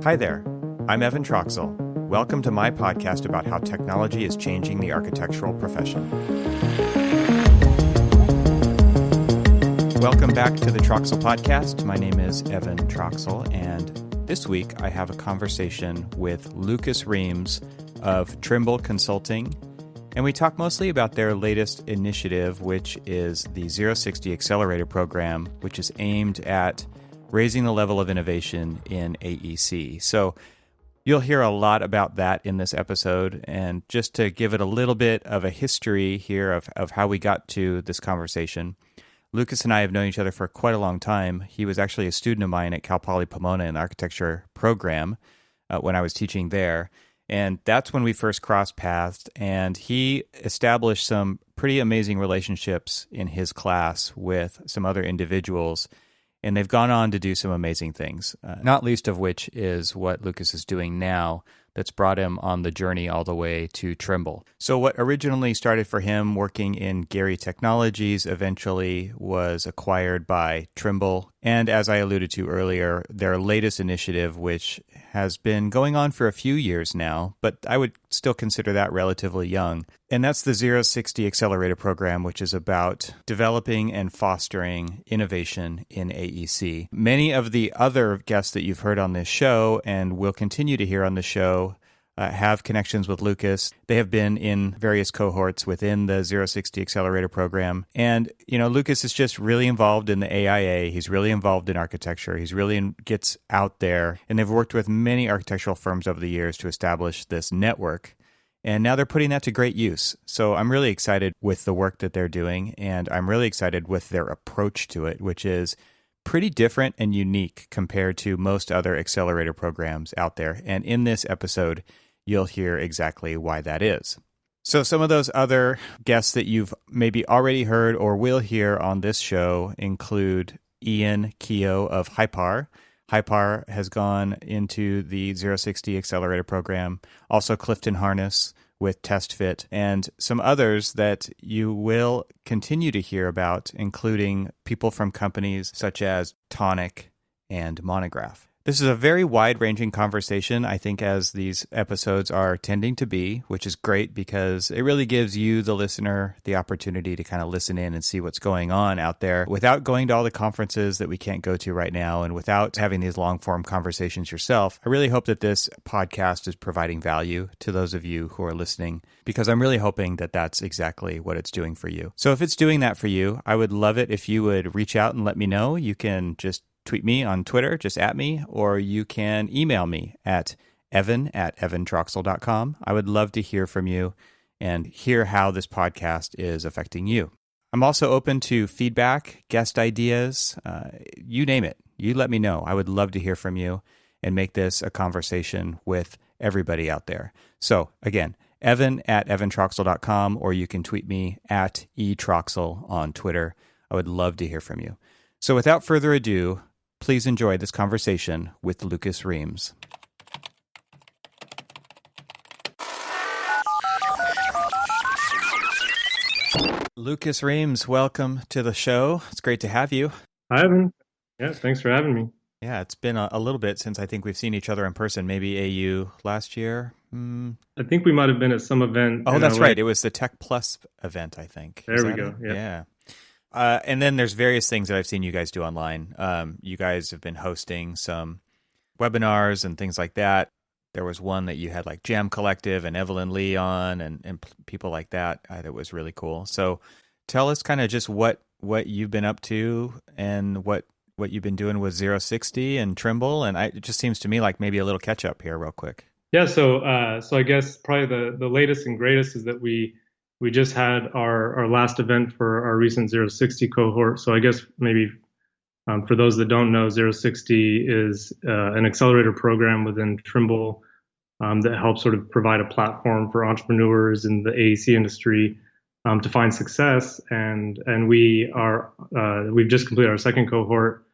Hi there, I'm Evan Troxel. Welcome to my podcast about how technology is changing the architectural profession. Welcome back to the Troxel Podcast. My name is Evan Troxel, and this week I have a conversation with Lucas Reames of Trimble Consulting, and we talk mostly about their latest initiative, which is the ZeroSixty accelerator program, which is aimed at raising the level of innovation in AEC. So you'll hear a lot about that in this episode, and just to give it a little bit of a history here of how we got to this conversation, Lucas and I have known each other for quite a long time. He was actually a student of mine at Cal Poly Pomona in the architecture program when I was teaching there. And that's when we first crossed paths, and he established some pretty amazing relationships in his class with some other individuals, and they've gone on to do some amazing things, not least of which is what Lucas is doing now that's brought him on the journey all the way to Trimble. So what originally started for him working in Gary Technologies eventually was acquired by Trimble. And as I alluded to earlier, their latest initiative, which has been going on for a few years now, but I would still consider that relatively young. And that's the ZeroSixty accelerator program, which is about developing and fostering innovation in AEC. Many of the other guests that you've heard on this show and will continue to hear on the show have connections with Lucas. They have been in various cohorts within the ZeroSixty accelerator program. And, Lucas is just really involved in the AIA. He's really involved in architecture. He's really gets out there. And they've worked with many architectural firms over the years to establish this network. And now they're putting that to great use. So I'm really excited with the work that they're doing. And I'm really excited with their approach to it, which is pretty different and unique compared to most other accelerator programs out there. And in this episode, you'll hear exactly why that is. So some of those other guests that you've maybe already heard or will hear on this show include Ian Keogh of Hypar. Hypar has gone into the ZeroSixty accelerator program. Also Clifton Harness with TestFit, and some others that you will continue to hear about, including people from companies such as Tonic and Monograph. This is a very wide-ranging conversation, I think, as these episodes are tending to be, which is great because it really gives you, the listener, the opportunity to kind of listen in and see what's going on out there without going to all the conferences that we can't go to right now and without having these long-form conversations yourself. I really hope that this podcast is providing value to those of you who are listening, because I'm really hoping that that's exactly what it's doing for you. So if it's doing that for you, I would love it if you would reach out and let me know. You can just tweet me on Twitter, just at me, or you can email me at evan@evantroxel.com. I would love to hear from you and hear how this podcast is affecting you. I'm also open to feedback, guest ideas, you name it. You let me know. I would love to hear from you and make this a conversation with everybody out there. So again, evan@evantroxel.com, or you can tweet me at etroxel on Twitter. I would love to hear from you. So without further ado, please enjoy this conversation with Lucas Reames. Lucas Reames, welcome to the show. It's great to have you. Hi, Evan. Yeah, thanks for having me. Yeah, it's been a little bit since I think we've seen each other in person, maybe AU last year. I think we might have been at some event. Oh, that's right. It was the Tech Plus event, I think. There we go. Yeah. And then there's various things that I've seen you guys do online. You guys have been hosting some webinars and things like that. There was one that you had like Jam Collective and Evelyn Lee on and people like that. That was really cool. So tell us kind of just what you've been up to and what you've been doing with ZeroSixty and Trimble. And it just seems to me like maybe a little catch up here real quick. Yeah. So I guess probably the latest and greatest is that we just had our last event for our recent ZeroSixty cohort. So I guess maybe for those that don't know, ZeroSixty is an accelerator program within Trimble that helps sort of provide a platform for entrepreneurs in the AEC industry to find success. And we've just completed our second cohort,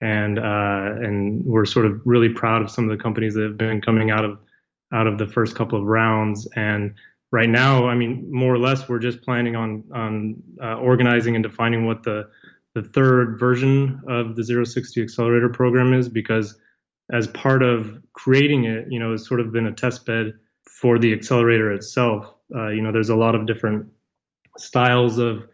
and we're sort of really proud of some of the companies that have been coming out of the first couple of rounds. And right now, I mean, more or less, we're just planning on organizing and defining what the third version of the ZeroSixty accelerator program is, because as part of creating it, has sort of been a test bed for the accelerator itself. There's a lot of different styles of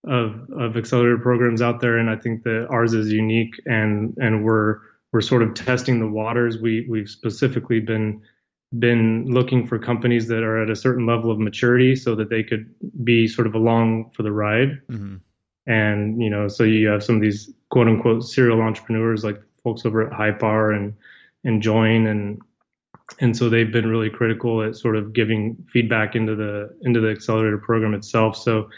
accelerator programs out there, and I think that ours is unique, and we're sort of testing the waters. We've specifically been looking for companies that are at a certain level of maturity so that they could be sort of along for the ride. Mm-hmm. And so you have some of these quote unquote serial entrepreneurs like folks over at Hypar and Join, and so they've been really critical at sort of giving feedback into the accelerator program itself. So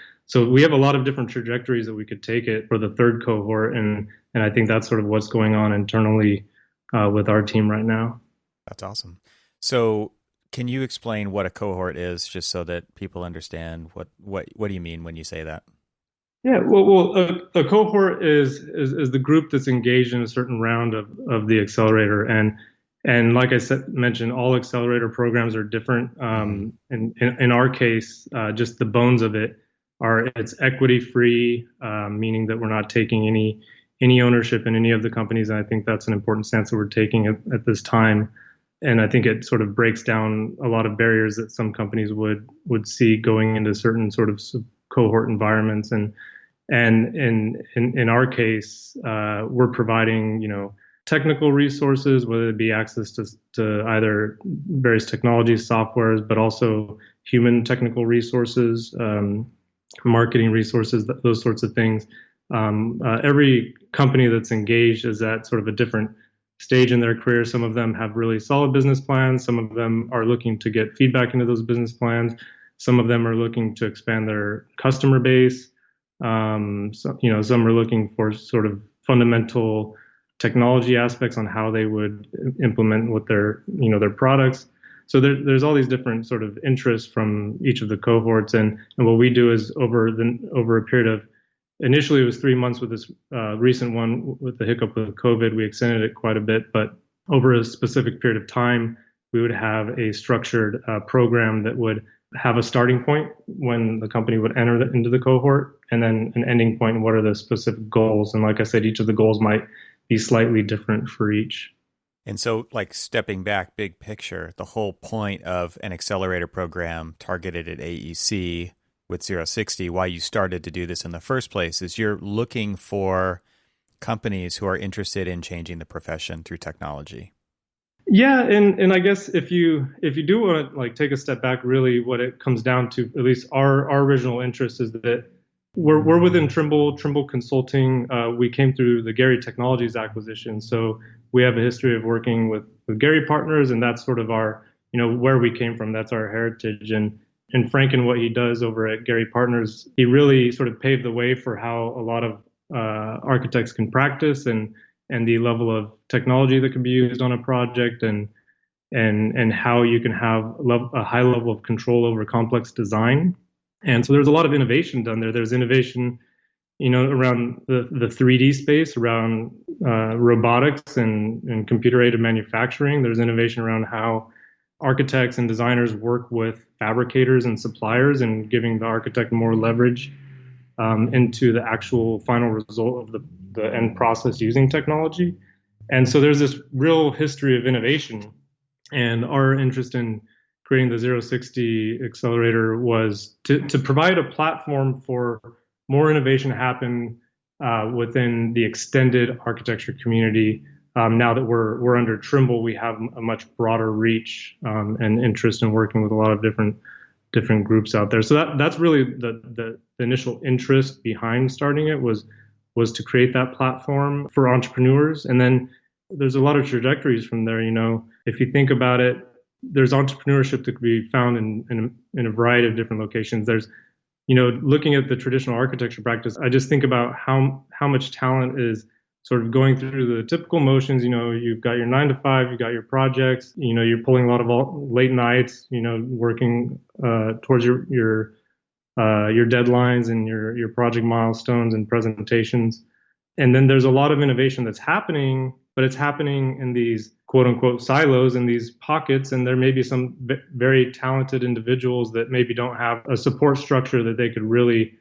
we have a lot of different trajectories that we could take it for the third cohort, and I think that's sort of what's going on internally with our team right now. That's awesome. So can you explain what a cohort is, just so that people understand what do you mean when you say that? Yeah, well, a cohort is the group that's engaged in a certain round of the accelerator, and like I mentioned, all accelerator programs are different. In our case, just the bones of it it's equity free, meaning that we're not taking any ownership in any of the companies, and I think that's an important stance that we're taking at this time. And I think it sort of breaks down a lot of barriers that some companies would see going into certain sort of cohort environments. And in our case, we're providing technical resources, whether it be access to either various technologies, softwares, but also human technical resources, marketing resources, those sorts of things. Every company that's engaged is at sort of a different stage in their career. Some of them have really solid business plans. Some of them are looking to get feedback into those business plans. Some of them are looking to expand their customer base. Some are looking for sort of fundamental technology aspects on how they would implement with their products. So there's all these different sort of interests from each of the cohorts, and what we do is over a period of, initially it was 3 months with this recent one with the hiccup of COVID, we extended it quite a bit, but over a specific period of time, we would have a structured program that would have a starting point when the company would enter into the cohort, and then an ending point, and what are the specific goals. And like I said, each of the goals might be slightly different for each. And so, like, stepping back, big picture, the whole point of an accelerator program targeted at AEC with ZeroSixty, why you started to do this in the first place, is you're looking for companies who are interested in changing the profession through technology. Yeah, and I guess if you do want to like take a step back, really what it comes down to, at least our original interest, is that we're within Trimble Consulting. We came through the Gary Technologies acquisition, so we have a history of working with Gary partners, and that's sort of our where we came from. That's our heritage. And Frank and what he does over at Gary Partners, he really sort of paved the way for how a lot of architects can practice, and the level of technology that can be used on a project, and how you can have a high level of control over complex design. And so there's a lot of innovation done there. There's innovation, around the 3D space, around robotics and computer-aided manufacturing. There's innovation around how architects and designers work with fabricators and suppliers, and giving the architect more leverage into the actual final result of the end process using technology. And so there's this real history of innovation. And our interest in creating the ZeroSixty accelerator was to provide a platform for more innovation to happen within the extended architecture community. Now that we're under Trimble, we have a much broader reach and interest in working with a lot of different groups out there. So that's really the initial interest behind starting it, was to create that platform for entrepreneurs. And then there's a lot of trajectories from there. If you think about it, there's entrepreneurship that could be found in a variety of different locations. There's, looking at the traditional architecture practice, I just think about how much talent is sort of going through the typical motions. You've got your 9 to 5, you've got your projects, you're pulling a lot of late nights, working towards your deadlines and your project milestones and presentations. And then there's a lot of innovation that's happening, but it's happening in these quote unquote silos, in these pockets. And there may be some very talented individuals that maybe don't have a support structure that they could really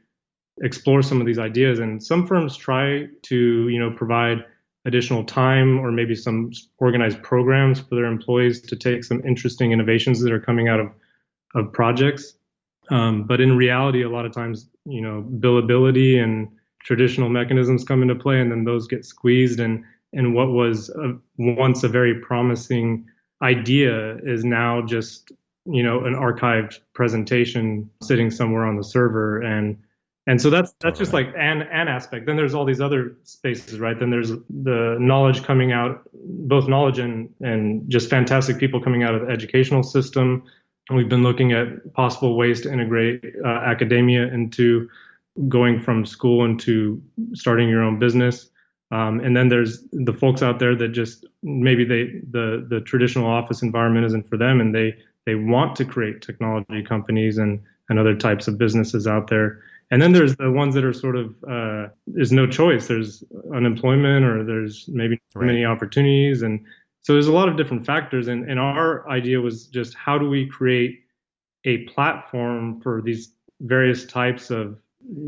explore some of these ideas. And some firms try to, provide additional time or maybe some organized programs for their employees to take some interesting innovations that are coming out of projects. But in reality, a lot of times, billability and traditional mechanisms come into play, and then those get squeezed. And what was once a very promising idea is now just, an archived presentation sitting somewhere on the server. And so that's just like an aspect. Then there's all these other spaces, right? Then there's the knowledge coming out, both knowledge and just fantastic people coming out of the educational system. We've been looking at possible ways to integrate academia into going from school into starting your own business. And then there's the folks out there that just maybe the traditional office environment isn't for them, and they want to create technology companies and other types of businesses out there. And then there's the ones that are sort of there's no choice. There's unemployment, or there's maybe too many opportunities, and so there's a lot of different factors. And our idea was just, how do we create a platform for these various types of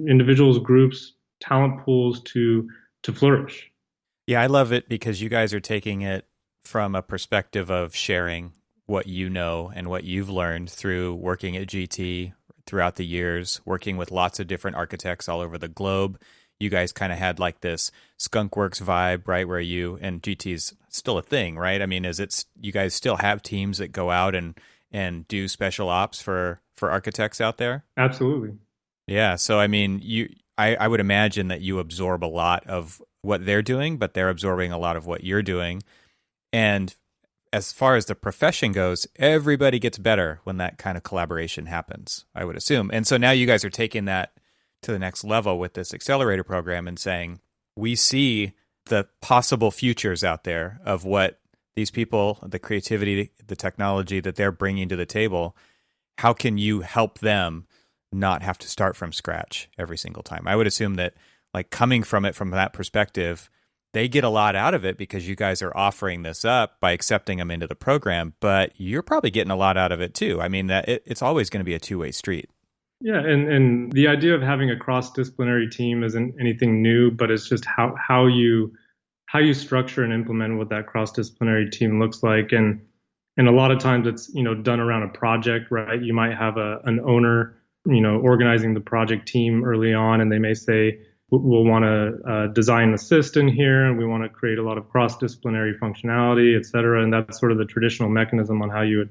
individuals, groups, talent pools to flourish? Yeah, I love it because you guys are taking it from a perspective of sharing what you know and what you've learned through working at GT throughout the years, working with lots of different architects all over the globe. You guys kind of had like this skunkworks vibe, right? Where and GT's still a thing, right? I mean, you guys still have teams that go out and do special ops for architects out there? Absolutely. Yeah. So, I mean, I would imagine that you absorb a lot of what they're doing, but they're absorbing a lot of what you're doing. And as far as the profession goes, everybody gets better when that kind of collaboration happens, I would assume. And so now you guys are taking that to the next level with this accelerator program and saying, we see the possible futures out there of what these people, the creativity, the technology that they're bringing to the table. How can you help them not have to start from scratch every single time? I would assume that, like, coming from it from that perspective, they get a lot out of it because you guys are offering this up by accepting them into the program, but you're probably getting a lot out of it too. I mean, that it's always going to be a two-way street. Yeah, and the idea of having a cross-disciplinary team isn't anything new, but it's just how you structure and implement what that cross-disciplinary team looks like. And a lot of times it's, done around a project, right? You might have an owner, organizing the project team early on, and they may say, we'll want to design assist in here, and we want to create a lot of cross-disciplinary functionality, et cetera. And that's sort of the traditional mechanism on how you would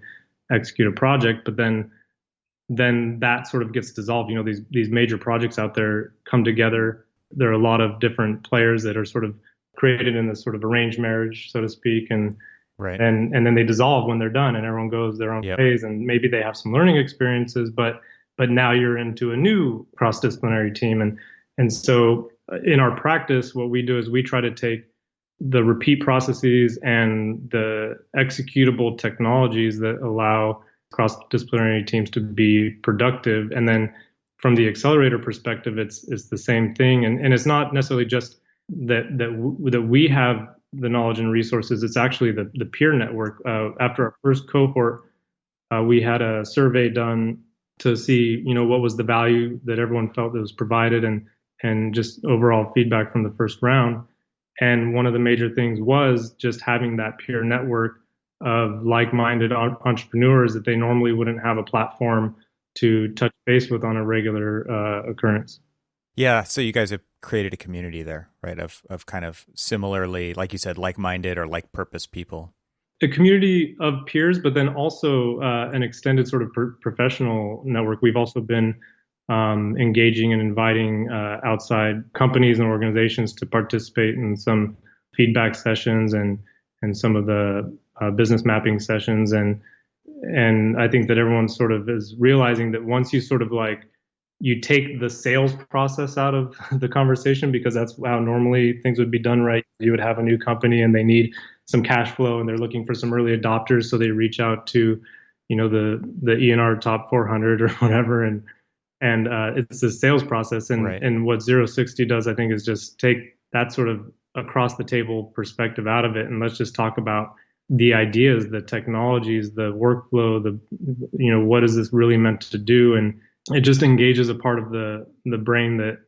execute a project. But then that sort of gets dissolved. These major projects out there come together. There are a lot of different players that are sort of created in this sort of arranged marriage, so to speak, and right. and then they dissolve when they're done, and everyone goes their own ways. And maybe they have some learning experiences, but now you're into a new cross-disciplinary team. And so in our practice, what we do is we try to take the repeat processes and the executable technologies that allow cross-disciplinary teams to be productive. And then from the accelerator perspective, it's the same thing. And it's not necessarily just that we have the knowledge and resources. It's actually the peer network. After our first cohort, we had a survey done to see, what was the value that everyone felt that was provided, and just overall feedback from the first round. And one of the major things was just having that peer network of like-minded entrepreneurs that they normally wouldn't have a platform to touch base with on a regular occurrence. Yeah, so you guys have created a community there, right, of kind of similarly, like you said, like-minded or like-purpose people. A community of peers, but then also an extended sort of professional network. We've also been engaging and inviting outside companies and organizations to participate in some feedback sessions and some of the business mapping sessions. And I think that everyone sort of is realizing that once you sort of like, you take the sales process out of the conversation, because that's how normally things would be done, right? You would have a new company and they need some cash flow and they're looking for some early adopters. So they reach out to, the ENR top 400 or whatever. And it's a sales process. And, right. And what ZeroSixty does, I think, is just take that sort of across the table perspective out of it. And let's just talk about the ideas, the technologies, the workflow, what is this really meant to do? And it just engages a part of the brain that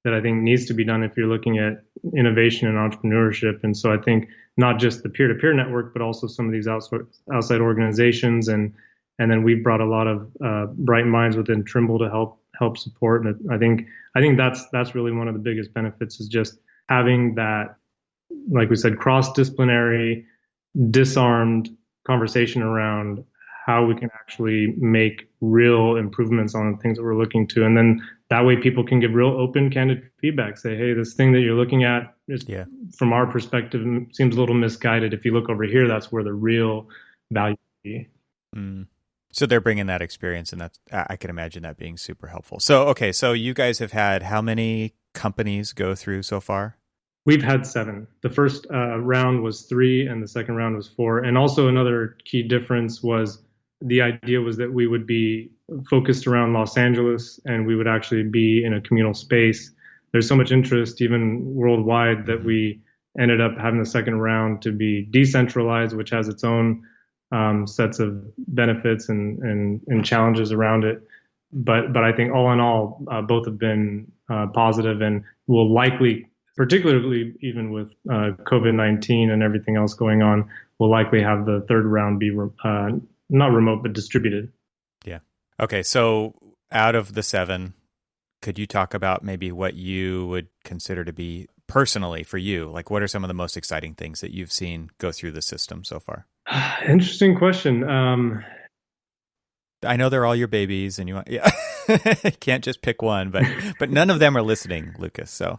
that I think needs to be done if you're looking at innovation and entrepreneurship. And so I think not just the peer-to-peer network, but also some of these outside organizations, and then we've brought a lot of bright minds within Trimble to help support. And I think that's really one of the biggest benefits, is just having that, like we said, cross-disciplinary, disarmed conversation around how we can actually make real improvements on things that we're looking to. And then that way people can give real open, candid feedback. Say, hey, this thing that you're looking at is, from our perspective, seems a little misguided. If you look over here, that's where the real value will be. Mm. So they're bringing that experience, and that's, I can imagine that being super helpful. So, okay, so you guys have had how many companies go through so far? We've had 7. The first round was 3, and the second round was 4. And also another key difference was the idea was that we would be focused around Los Angeles, and we would actually be in a communal space. There's so much interest, even worldwide, that we ended up having the second round to be decentralized, which has its own sets of benefits and challenges around it. But I think all in all, both have been positive, and will likely, particularly even with COVID-19 and everything else going on, will likely have the third round be not remote, but distributed. Yeah. Okay. So out of the 7, could you talk about maybe what you would consider to be personally for you? Like, what are some of the most exciting things that you've seen go through the system so far? Interesting question. I know they're all your babies, and you want, can't just pick one, but none of them are listening, Lucas. So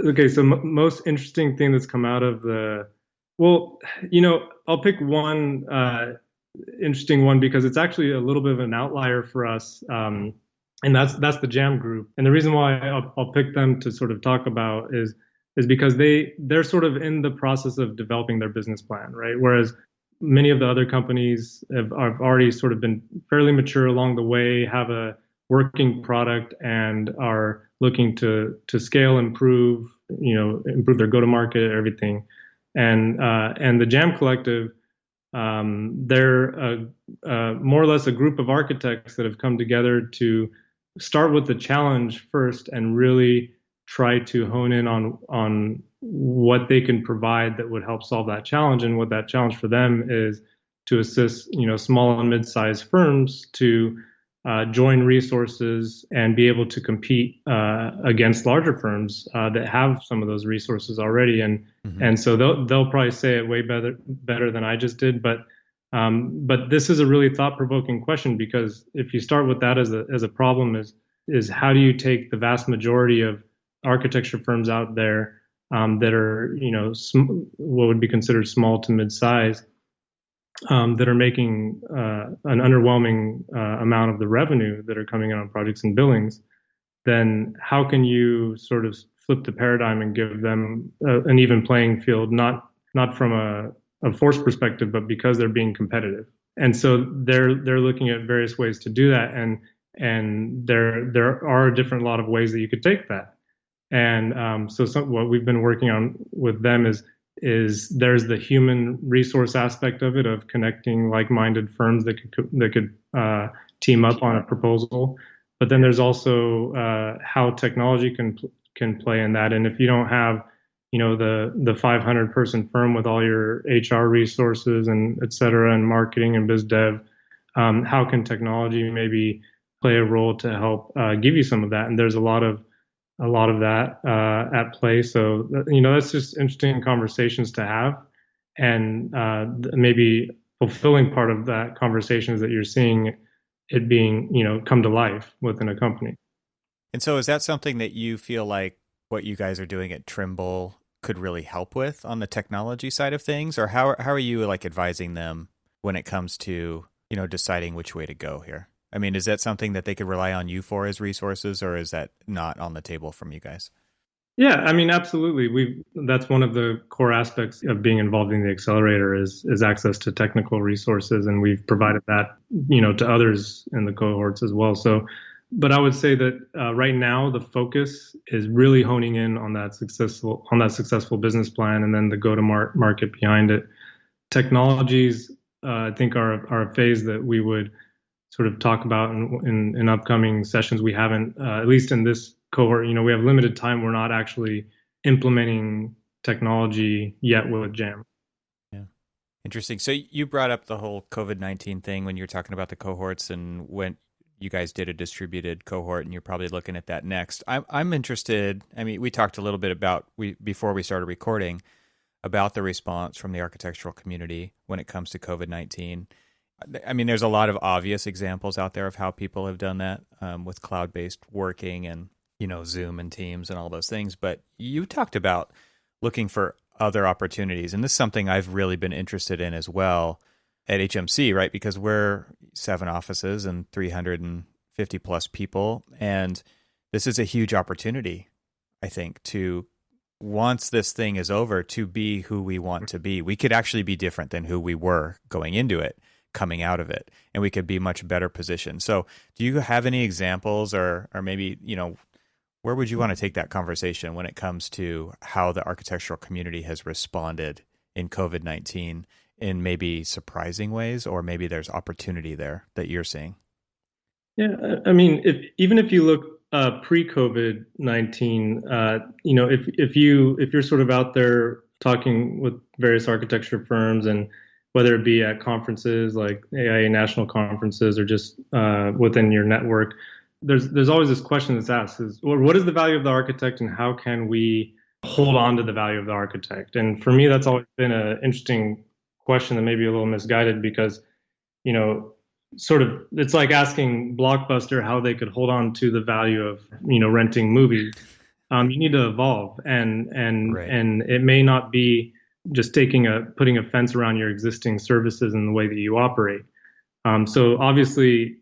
okay, so most interesting thing that's come out of I'll pick one interesting one, because it's actually a little bit of an outlier for us, and that's the Jam group. And the reason why I'll pick them to sort of talk about is because they're sort of in the process of developing their business plan, right? Whereas many of the other companies have already sort of been fairly mature along the way, have a working product, and are looking to scale, improve their go-to-market, everything. And the Jam Collective, they're more or less a group of architects that have come together to start with the challenge first, and really try to hone in on what they can provide that would help solve that challenge. And what that challenge for them is to assist, small and mid-sized firms to join resources and be able to compete against larger firms that have some of those resources already. And so they'll probably say it way better than I just did. But this is a really thought-provoking question, because if you start with that as a problem, is how do you take the vast majority of architecture firms out there that are, what would be considered small to mid-size, that are making an underwhelming amount of the revenue that are coming in on projects and billings, then how can you sort of flip the paradigm and give them an even playing field, not from a force perspective, but because they're being competitive. And so they're looking at various ways to do that, and there are a different lot of ways that you could take that. And so what we've been working on with them is there's the human resource aspect of it, of connecting like-minded firms that could team up on a proposal. But then there's also how technology can play in that. And if you don't have, the 500-person firm with all your HR resources and et cetera, and marketing and biz dev, how can technology maybe play a role to help give you some of that? And there's a lot of that at play. So, that's just interesting conversations to have. And maybe fulfilling part of that conversation is that you're seeing it being, come to life within a company. And so is that something that you feel like what you guys are doing at Trimble could really help with on the technology side of things? Or how are you like advising them when it comes to, deciding which way to go here? I mean, is that something that they could rely on you for as resources, or is that not on the table from you guys? Yeah, I mean, absolutely. That's one of the core aspects of being involved in the accelerator is access to technical resources, and we've provided that, to others in the cohorts as well. So, but I would say that right now the focus is really honing in on that successful business plan, and then the go-to-market behind it. Technologies, I think, are a phase that we would sort of talk about in upcoming sessions. We haven't, at least in this cohort, we have limited time. We're not actually implementing technology yet with Jam. Yeah. Interesting. So you brought up the whole COVID-19 thing when you were talking about the cohorts and when you guys did a distributed cohort, and you're probably looking at that next. I'm interested. I mean, we talked a little bit before we started recording about the response from the architectural community when it comes to COVID-19. I mean, there's a lot of obvious examples out there of how people have done that with cloud-based working and, Zoom and Teams and all those things. But you talked about looking for other opportunities. And this is something I've really been interested in as well at HMC, right? Because we're 7 offices and 350 plus people. And this is a huge opportunity, I think, to once this thing is over, to be who we want to be. We could actually be different than who we were going into it, coming out of it, and we could be much better positioned. So do you have any examples or maybe, where would you want to take that conversation when it comes to how the architectural community has responded in COVID-19 in maybe surprising ways, or maybe there's opportunity there that you're seeing? Yeah, I mean, even if you look pre-COVID-19, if you're sort of out there talking with various architecture firms, and whether it be at conferences like AIA national conferences or just within your network, there's always this question that's asked: what is the value of the architect, and how can we hold on to the value of the architect? And for me, that's always been an interesting question that may be a little misguided, because sort of it's like asking Blockbuster how they could hold on to the value of renting movies. You need to evolve, Right. and it may not be just putting a fence around your existing services and the way that you operate. So obviously,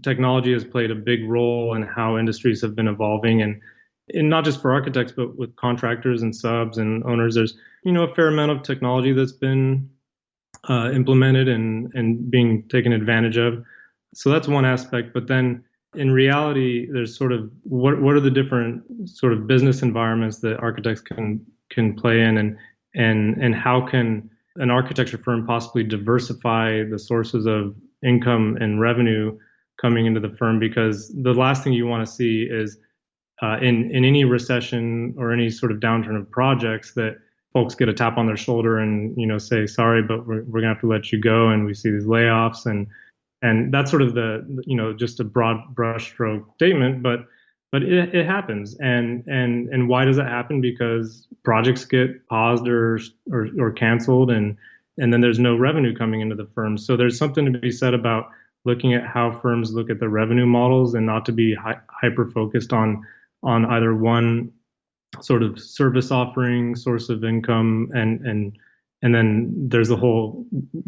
technology has played a big role in how industries have been evolving, and not just for architects, but with contractors and subs and owners. There's a fair amount of technology that's been implemented and being taken advantage of. So that's one aspect. But then in reality, there's sort of what are the different sort of business environments that architects can play in, and how can an architecture firm possibly diversify the sources of income and revenue coming into the firm? Because the last thing you want to see is in any recession or any sort of downturn of projects, that folks get a tap on their shoulder and say, sorry, but we're gonna have to let you go, and we see these layoffs, and that's sort of the just a broad brushstroke statement, but it happens. And why does that happen? Because projects get paused or canceled, and then there's no revenue coming into the firm. So there's something to be said about looking at how firms look at the revenue models, and not to be hyper focused on either one sort of service offering, source of income, and then there's the whole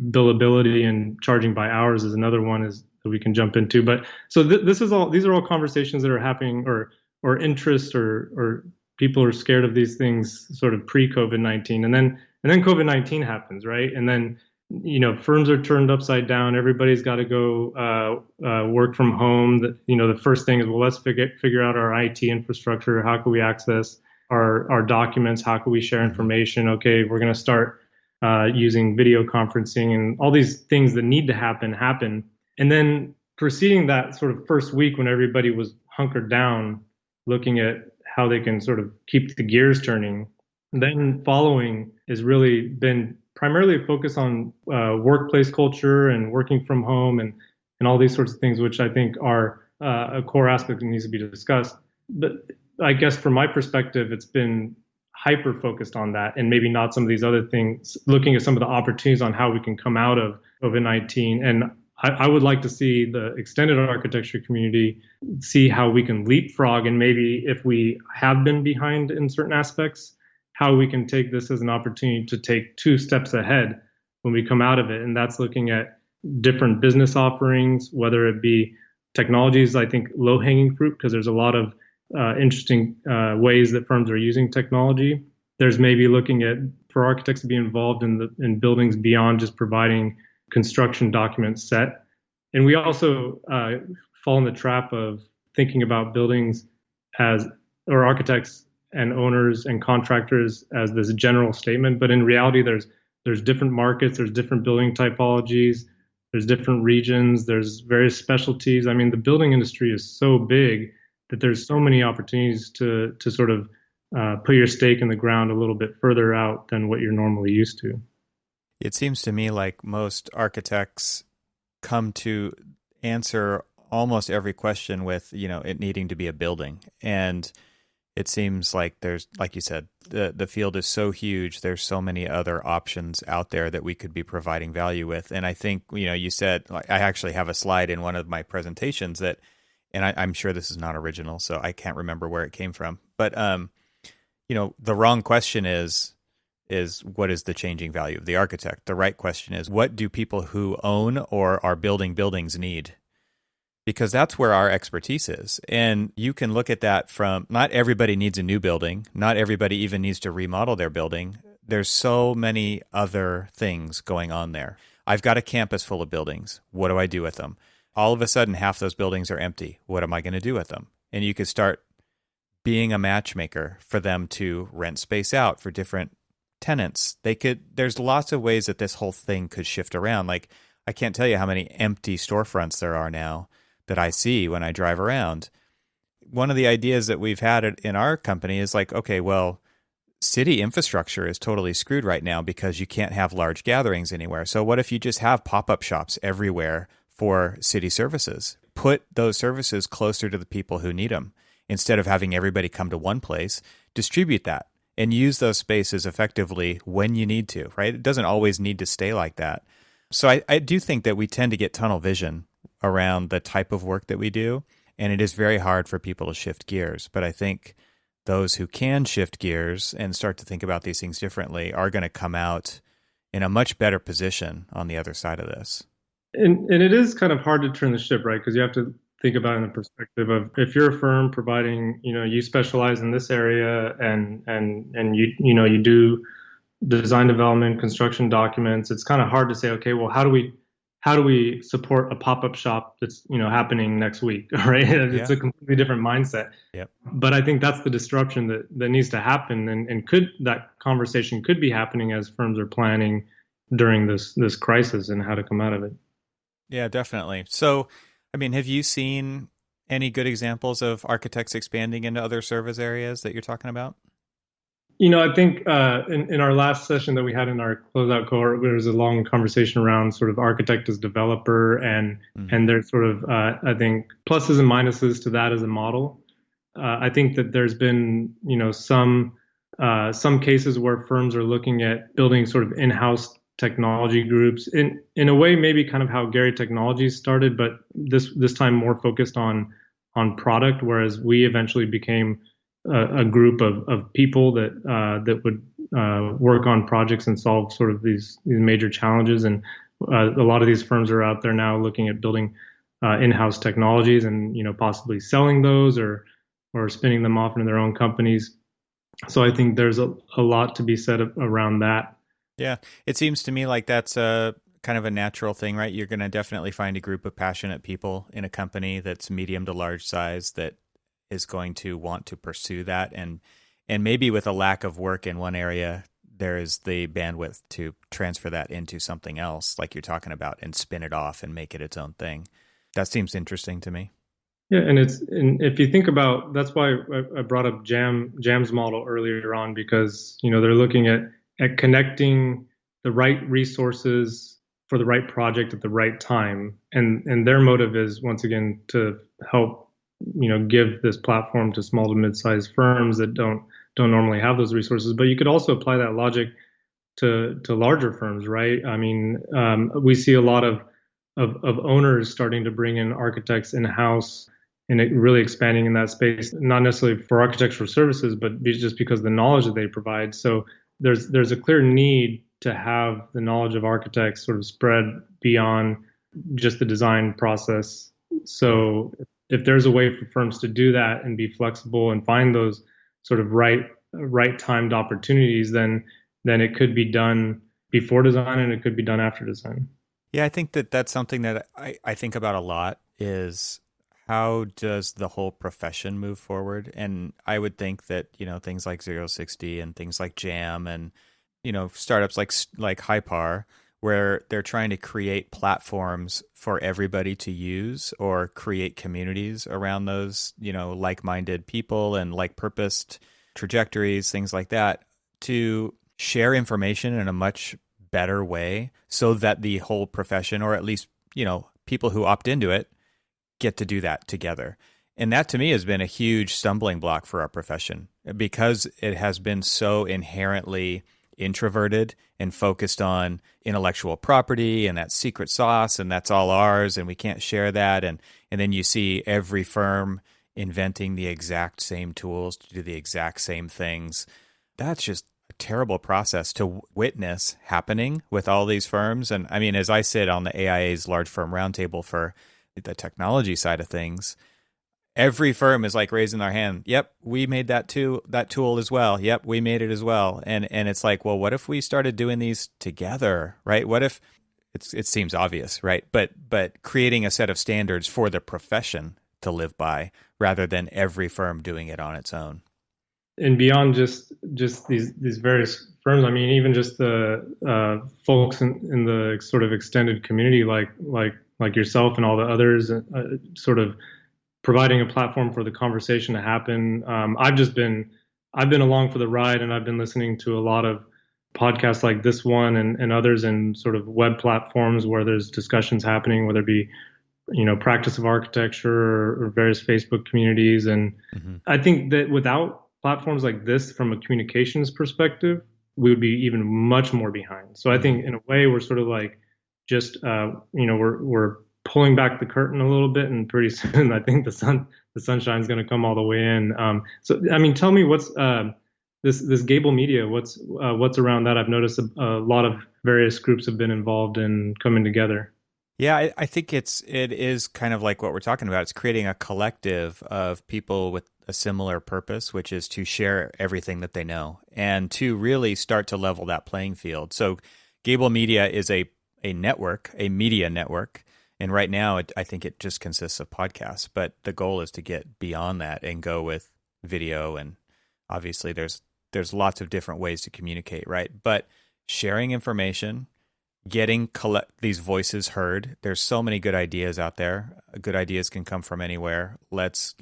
billability, and charging by hours is another one that we can jump into. But so these are all conversations that are happening, or interest, or people are scared of these things sort of pre-COVID-19, and then COVID-19 happens, right? And then firms are turned upside down. Everybody's got to go work from home. The first thing is, well, let's figure out our IT infrastructure. How can we access our documents? How can we share information? Okay, we're going to start using video conferencing, and all these things that need to happen. And then preceding that sort of first week, when everybody was hunkered down, looking at how they can sort of keep the gears turning, then following has really been primarily focused on workplace culture and working from home, and all these sorts of things, which I think are a core aspect that needs to be discussed. But I guess from my perspective, it's been hyper focused on that, and maybe not some of these other things, looking at some of the opportunities on how we can come out of COVID-19. And I would like to see the extended architecture community see how we can leapfrog, and maybe if we have been behind in certain aspects, how we can take this as an opportunity to take 2 steps ahead when we come out of it. And that's looking at different business offerings, whether it be technologies, I think low-hanging fruit, because there's a lot of interesting ways that firms are using technology. There's maybe looking at, for architects to be involved in buildings beyond just providing construction documents set. And we also fall in the trap of thinking about buildings or architects and owners and contractors as this general statement. But in reality, there's different markets, there's different building typologies, there's different regions, there's various specialties. I mean, the building industry is so big that there's so many opportunities to sort of put your stake in the ground a little bit further out than what you're normally used to. It seems to me like most architects come to answer almost every question with, it needing to be a building. And it seems like there's, like you said, the field is so huge. There's so many other options out there that we could be providing value with. And I think, you said, like, I actually have a slide in one of my presentations that, and I'm sure this is not original, so I can't remember where it came from. But, the wrong question is what is the changing value of the architect? The right question is, what do people who own or are building buildings need? Because that's where our expertise is. And you can look at that from, not everybody needs a new building. Not everybody even needs to remodel their building. There's so many other things going on there. I've got a campus full of buildings. What do I do with them? All of a sudden, half those buildings are empty. What am I going to do with them? And you could start being a matchmaker for them to rent space out for different tenants. There's lots of ways that this whole thing could shift around. Like, I can't tell you how many empty storefronts there are now that I see when I drive around. One of the ideas that we've had in our company is like, okay, well, city infrastructure is totally screwed right now because you can't have large gatherings anywhere. So what if you just have pop-up shops everywhere for city services? Put those services closer to the people who need them. Instead of having everybody come to one place, distribute that and use those spaces effectively when you need to, right? It doesn't always need to stay like that. So I do think that we tend to get tunnel vision around the type of work that we do, and it is very hard for people to shift gears. But I think those who can shift gears and start to think about these things differently are going to come out in a much better position on the other side of this. And it is kind of hard to turn the ship, right? Because you have to think about it in the perspective of, if you're a firm providing, you specialize in this area and you do design development, construction documents. It's kind of hard to say, okay, well, how do we support a pop-up shop that's happening next week, right? It's a completely different mindset. Yep. But I think that's the disruption that needs to happen, and that conversation could be happening as firms are planning during this crisis and how to come out of it. Yeah, definitely. So, I mean, have you seen any good examples of architects expanding into other service areas that you're talking about? I think in our last session that we had in our closeout cohort, there was a long conversation around sort of architect as developer, and there's sort of I think pluses and minuses to that as a model. I think that there's been some cases where firms are looking at building sort of in-house technology groups in a way, maybe kind of how Gary Technologies started, but this time more focused on product, whereas we eventually became a group of people that would work on projects and solve sort of these major challenges. And a lot of these firms are out there now looking at building in-house technologies and possibly selling those or spinning them off into their own companies. So I think there's a lot to be said around that. Yeah, it seems to me like that's a kind of a natural thing, right? You're going to definitely find a group of passionate people in a company that's medium to large size that is going to want to pursue that. And maybe with a lack of work in one area, there is the bandwidth to transfer that into something else, like you're talking about, and spin it off and make it its own thing. That seems interesting to me. Yeah, and if you think about, that's why I brought up Jam's model earlier on, because they're looking at connecting the right resources for the right project at the right time, and their motive is, once again, to help give this platform to small to mid-sized firms that don't normally have those resources. But you could also apply that logic to larger firms, right? I mean, we see a lot of owners starting to bring in architects in-house and it really expanding in that space, not necessarily for architectural services, but just because of the knowledge that they provide. So there's a clear need to have the knowledge of architects sort of spread beyond just the design process. So if there's a way for firms to do that and be flexible and find those sort of right timed opportunities, then it could be done before design and it could be done after design. Yeah, I think that's something that I think about a lot, is how does the whole profession move forward? And I would think that, things like ZeroSixty and things like Jam and, startups like Hypar where they're trying to create platforms for everybody to use or create communities around those, like-minded people and like-purposed trajectories, things like that, to share information in a much better way so that the whole profession, or at least, people who opt into it, get to do that together. And that to me has been a huge stumbling block for our profession because it has been so inherently introverted and focused on intellectual property and that secret sauce, and that's all ours and we can't share that. And then you see every firm inventing the exact same tools to do the exact same things. That's just a terrible process to witness happening with all these firms. And I mean, as I sit on the AIA's large firm roundtable for the technology side of things, every firm is like raising their hand. Yep, we made that tool as well. Yep, we made it as well. And it's like, well, what if we started doing these together, right? What if it seems obvious, right? But creating a set of standards for the profession to live by rather than every firm doing it on its own. And beyond just these various firms, I mean, even just the folks in the sort of extended community, like yourself and all the others, sort of providing a platform for the conversation to happen. I've been along for the ride, and I've been listening to a lot of podcasts like this one and others, and sort of web platforms where there's discussions happening, whether it be, practice of architecture or various Facebook communities. And I think that without platforms like this, from a communications perspective, we would be even much more behind. So I think in a way we're sort of like just, we're pulling back the curtain a little bit, and pretty soon I think the sunshine's going to come all the way in. So I mean, tell me what's this Gable Media? What's around that? I've noticed a lot of various groups have been involved in coming together. Yeah, I think it is kind of like what we're talking about. It's creating a collective of people with a similar purpose, which is to share everything that they know and to really start to level that playing field. So Gable Media is a network, a media network. And right now, I think it just consists of podcasts. But the goal is to get beyond that and go with video. And obviously, there's lots of different ways to communicate, right? But sharing information, getting these voices heard. There's so many good ideas out there. Good ideas can come from anywhere. Let's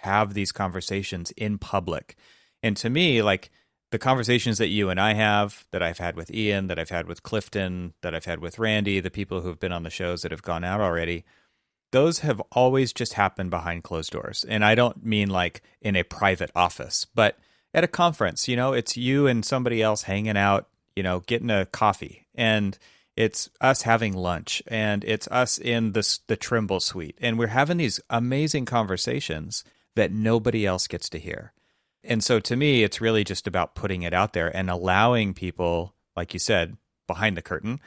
have these conversations in public. And to me, like the conversations that you and I have, that I've had with Ian, that I've had with Clifton, that I've had with Randy, the people who have been on the shows that have gone out already, those have always just happened behind closed doors. And I don't mean like in a private office, but at a conference, it's you and somebody else hanging out, getting a coffee, and it's us having lunch, and it's us in the Trimble suite. And we're having these amazing conversations that nobody else gets to hear. And so to me, it's really just about putting it out there and allowing people, like you said, behind the curtain,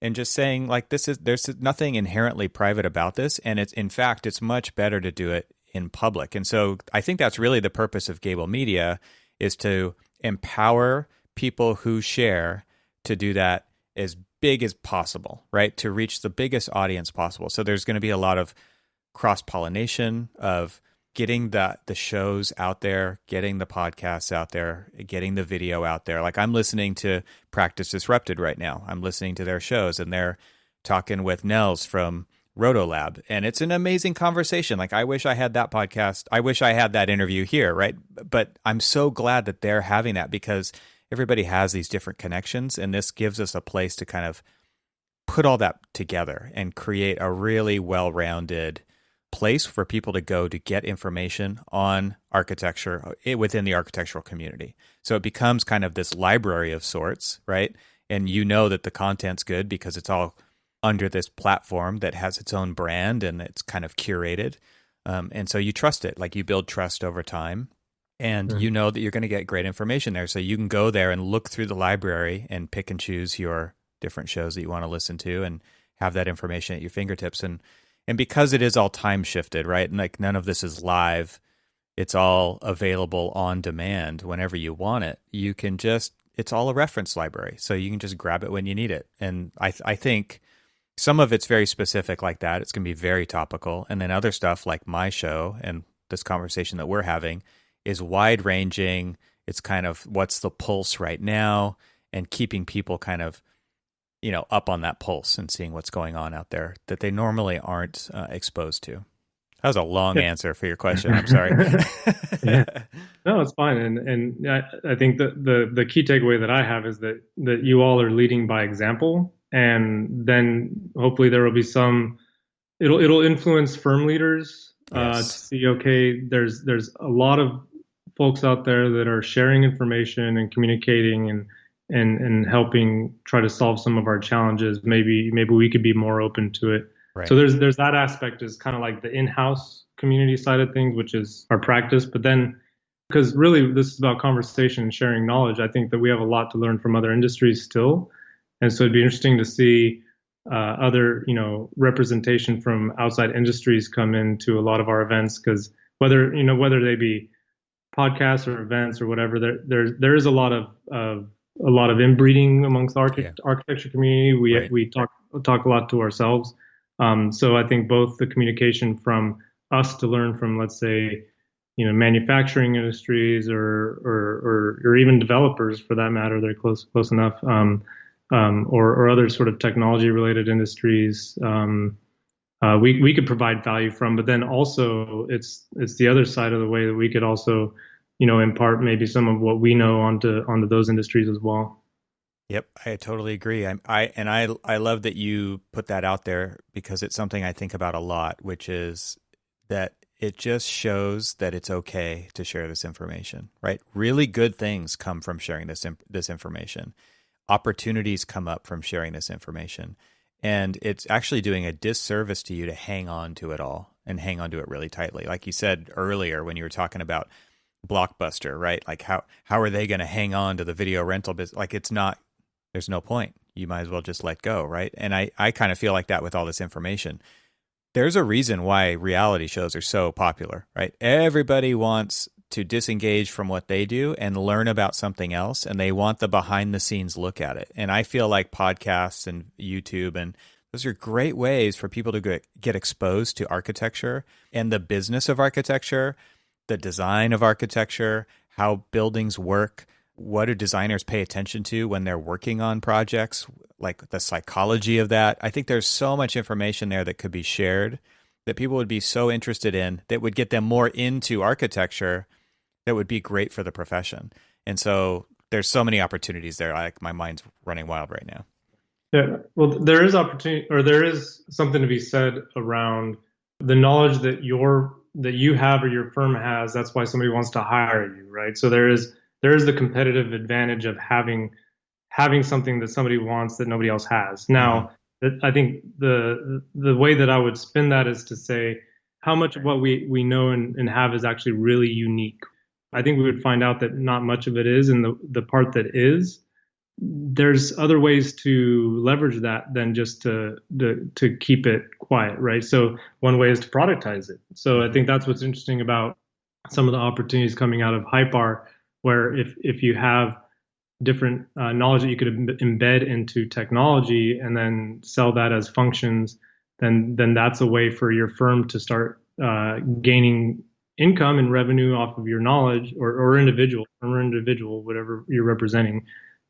and just saying like, there's nothing inherently private about this. And it's much better to do it in public. And so I think that's really the purpose of Gable Media, is to empower people who share to do that as big as possible, right? To reach the biggest audience possible. So there's going to be a lot of cross-pollination of getting the shows out there, getting the podcasts out there, getting the video out there. Like I'm listening to Practice Disrupted right now. I'm listening to their shows, and they're talking with Nels from Rotolab, and it's an amazing conversation. Like I wish I had that podcast. I wish I had that interview here, right? But I'm so glad that they're having that, because everybody has these different connections, and this gives us a place to kind of put all that together and create a really well-rounded place for people to go to get information on architecture within the architectural community. So it becomes kind of this library of sorts, right? And that the content's good because it's all under this platform that has its own brand and it's kind of curated. And so you trust it, like you build trust over time, and you know that you're going to get great information there. So you can go there and look through the library and pick and choose your different shows that you want to listen to and have that information at your fingertips. And because it is all time shifted, right? And like none of this is live, it's all available on demand whenever you want it. You can it's all a reference library. So you can just grab it when you need it. And I think some of it's very specific like that. It's going to be very topical. And then other stuff like my show and this conversation that we're having is wide ranging. It's kind of what's the pulse right now, and keeping people kind of, up on that pulse and seeing what's going on out there that they normally aren't exposed to. That was a long answer for your question. I'm sorry. Yeah. No, it's fine. And I think that the key takeaway that I have is that you all are leading by example, and then hopefully there will be it'll influence firm leaders to see, okay, there's a lot of folks out there that are sharing information and communicating and helping try to solve some of our challenges. Maybe we could be more open to it. Right. So there's that aspect is kind of like the in-house community side of things, which is our practice. But then, because really this is about conversation and sharing knowledge, I think that we have a lot to learn from other industries still. And so it'd be interesting to see other, representation from outside industries come into a lot of our events, because whether they be podcasts or events or whatever, there is a lot of inbreeding amongst the architecture community. We talk a lot to ourselves. So I think both the communication from us to learn from, let's say, manufacturing industries or even developers for that matter, they're close enough, or other sort of technology related industries, we could provide value from. But then also it's the other side of the way that we could also, impart maybe some of what we know onto those industries as well. Yep, I totally agree. I love that you put that out there, because it's something I think about a lot, which is that it just shows that it's okay to share this information, right? Really good things come from sharing this information. Opportunities come up from sharing this information. And it's actually doing a disservice to you to hang on to it all and hang on to it really tightly. Like you said earlier when you were talking about Blockbuster, right? Like how are they going to hang on to the video rental business? Like there's no point. You might as well just let go, right? And I kind of feel like that with all this information. There's a reason why reality shows are so popular, right? Everybody wants to disengage from what they do and learn about something else, and they want the behind the scenes look at it. And I feel like podcasts and YouTube, and those are great ways for people to get exposed to architecture and the business of architecture, the design of architecture, how buildings work. What do designers pay attention to when they're working on projects, like the psychology of that? I think there's so much information there that could be shared that people would be so interested in, that would get them more into architecture, that would be great for the profession. And so there's so many opportunities there. Like my mind's running wild right now. Yeah, well, there is opportunity, or there is something to be said around the knowledge that you have or your firm has. That's why somebody wants to hire you, right? So there is the competitive advantage of having something that somebody wants that nobody else has. Now, I think the way that I would spin that is to say how much of what we know and have is actually really unique. I think we would find out that not much of it is, and the part that is, there's other ways to leverage that than just to keep it quiet, right? So one way is to productize it. So I think that's what's interesting about some of the opportunities coming out of Hypar, where if you have different knowledge that you could embed into technology and then sell that as functions, then that's a way for your firm to start gaining income and revenue off of your knowledge or individual, whatever you're representing.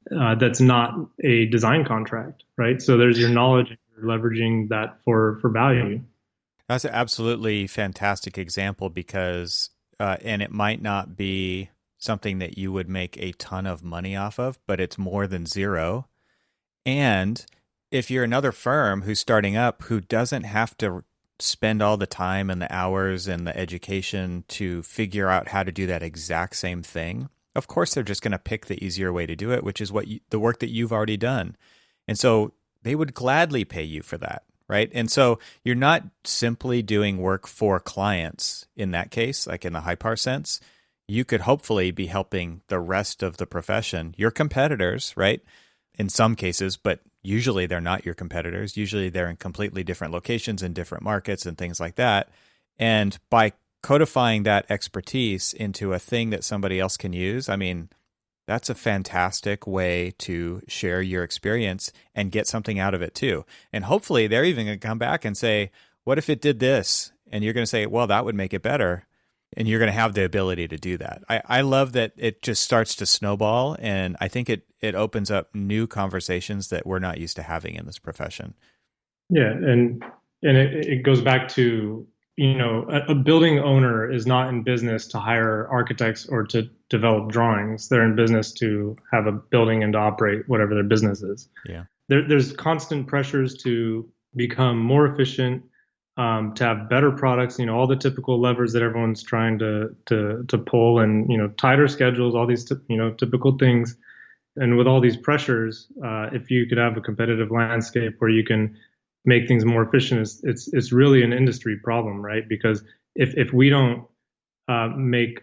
That's not a design contract, right? So there's your knowledge, and you're leveraging that for value. That's an absolutely fantastic example, because, and it might not be something that you would make a ton of money off of, but it's more than zero. And if you're another firm who's starting up, who doesn't have to spend all the time and the hours and the education to figure out how to do that exact same thing, of course they're just going to pick the easier way to do it, which is the work that you've already done. And so they would gladly pay you for that, right? And so you're not simply doing work for clients in that case, like in the Hypar sense. You could hopefully be helping the rest of the profession, your competitors, right? In some cases, but usually they're not your competitors. Usually they're in completely different locations in different markets and things like that. And by codifying that expertise into a thing that somebody else can use, I mean, that's a fantastic way to share your experience and get something out of it too. And hopefully they're even going to come back and say, what if it did this? And you're going to say, well, that would make it better. And you're going to have the ability to do that. I love that it just starts to snowball, and I think it opens up new conversations that we're not used to having in this profession. Yeah, and it goes back to, a building owner is not in business to hire architects or to develop drawings. They're in business to have a building and to operate whatever their business is. Yeah. There's constant pressures to become more efficient, to have better products, all the typical levers that everyone's trying to pull, and tighter schedules, all these typical things. And with all these pressures, if you could have a competitive landscape where you can make things more efficient, it's really an industry problem, right? Because if we don't make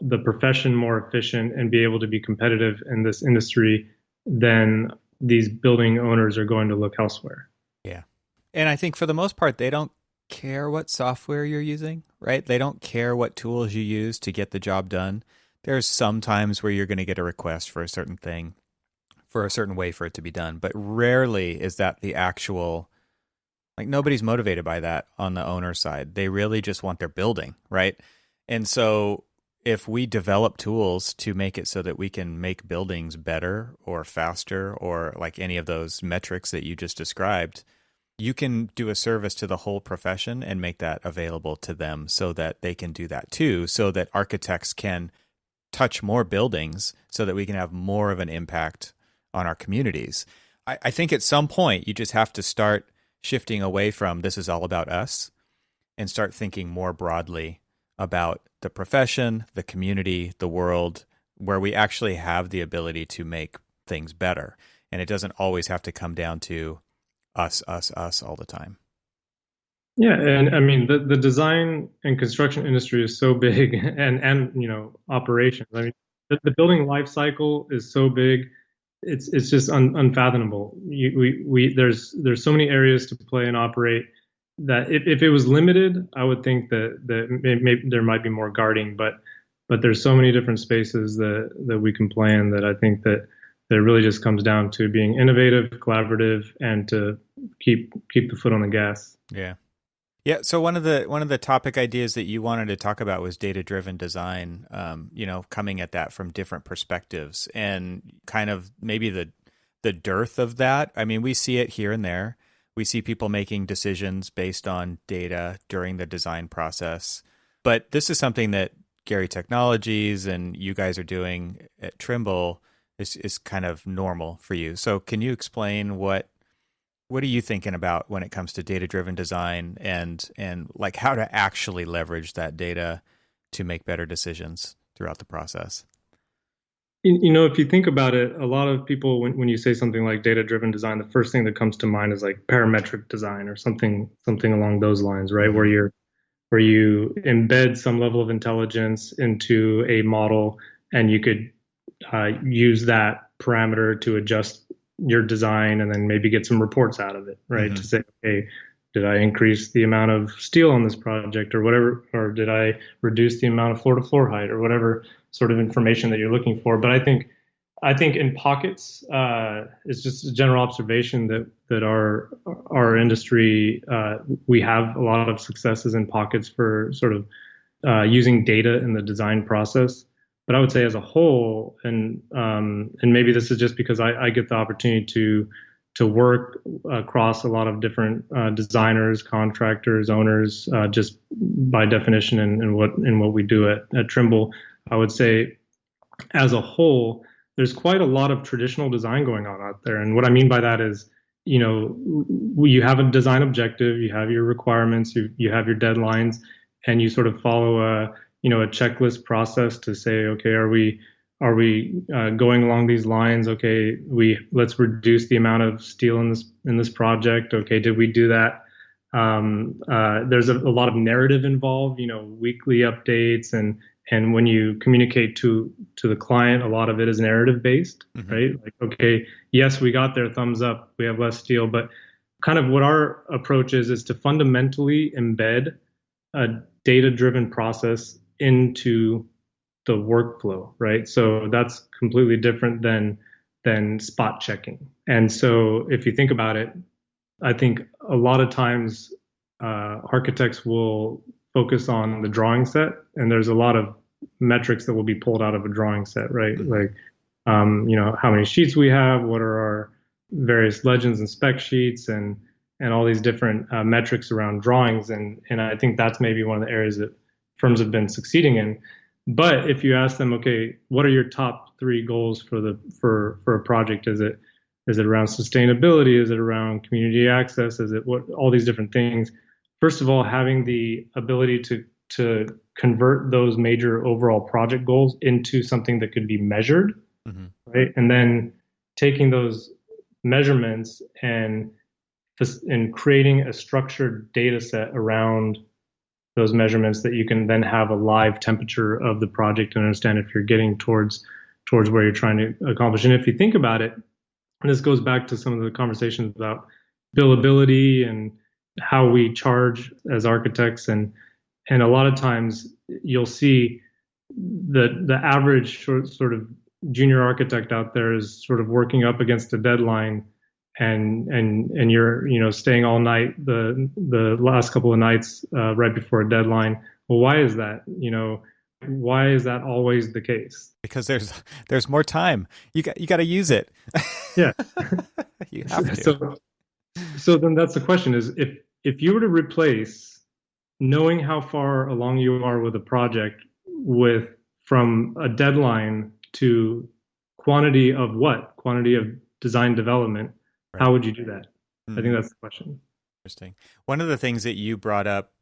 the profession more efficient and be able to be competitive in this industry, then these building owners are going to look elsewhere. Yeah. And I think for the most part, they don't care what software you're using, right? They don't care what tools you use to get the job done. There's some times where you're going to get a request for a certain thing, for a certain way for it to be done, but rarely is that the actual, like, nobody's motivated by that on the owner side. They really just want their building, right? And so if we develop tools to make it so that we can make buildings better or faster, or like any of those metrics that you just described, you can do a service to the whole profession and make that available to them so that they can do that too, so that architects can touch more buildings so that we can have more of an impact on our communities. I think at some point you just have to start shifting away from this is all about us and start thinking more broadly about the profession, the community, the world, where we actually have the ability to make things better. And it doesn't always have to come down to us all the time. Yeah, and I mean the design and construction industry is so big, and operations. I mean the building life cycle is so big, it's just unfathomable. There's so many areas to play and operate that if it was limited, I would think that maybe there might be more guarding, but there's so many different spaces that we can play in, that I think that it really just comes down to being innovative, collaborative, and to keep the foot on the gas. Yeah. Yeah. So one of the topic ideas that you wanted to talk about was data-driven design, coming at that from different perspectives, and kind of maybe the dearth of that. I mean, we see it here and there. We see people making decisions based on data during the design process. But this is something that Gary Technologies and you guys are doing at Trimble is kind of normal for you. So can you explain what are you thinking about when it comes to data-driven design and like how to actually leverage that data to make better decisions throughout the process? If you think about it, a lot of people, when you say something like data-driven design, the first thing that comes to mind is like parametric design or something along those lines, right? Where you embed some level of intelligence into a model, and you could use that parameter to adjust your design and then maybe get some reports out of it, right? Mm-hmm. To say, okay, did I increase the amount of steel on this project or whatever, or did I reduce the amount of floor to floor height or whatever sort of information that you're looking for? But I think in pockets, it's just a general observation that our industry, we have a lot of successes in pockets for sort of using data in the design process. But I would say as a whole, and maybe this is just because I get the opportunity to work across a lot of different designers, contractors, owners, just by definition in what we do at Trimble. I would say as a whole, there's quite a lot of traditional design going on out there. And what I mean by that is, you have a design objective, you have your requirements, you have your deadlines, and you sort of follow a checklist process to say, okay, are we going along these lines? Okay, let's reduce the amount of steel in this project. Okay, did we do that? There's a lot of narrative involved, weekly updates, and when you communicate to the client, a lot of it is narrative based, mm-hmm. right? Like, okay, yes, we got their thumbs up, we have less steel, but kind of what our approach is to fundamentally embed a data-driven process into the workflow, right? So that's completely different than spot checking. And so if you think about it, I think a lot of times architects will focus on the drawing set, and there's a lot of metrics that will be pulled out of a drawing set, right? Mm-hmm. Like, how many sheets we have, what are our various legends and spec sheets, and all these different metrics around drawings, and I think that's maybe one of the areas that firms have been succeeding in. But if you ask them, okay, what are your top three goals for a project? Is it around sustainability? Is it around community access? Is it what all these different things? First of all, having the ability to convert those major overall project goals into something that could be measured, Mm-hmm. right? And then taking those measurements and creating a structured data set around those measurements that you can then have a live temperature of the project and understand if you're getting towards where you're trying to accomplish. And if you think about it, and this goes back to some of the conversations about billability and how we charge as architects, and a lot of times you'll see the average sort of junior architect out there is sort of working up against a deadline, and you're staying all night the last couple of nights right before a deadline. Well, why is that? Why is that always the case? Because there's more time. You got to use it. Yeah. You have to. So then that's the question: is if you were to replace knowing how far along you are with a project with from a deadline to quantity of what? Quantity of design development. Right. How would you do that? Mm-hmm. I think that's the question. Interesting. One of the things that you brought up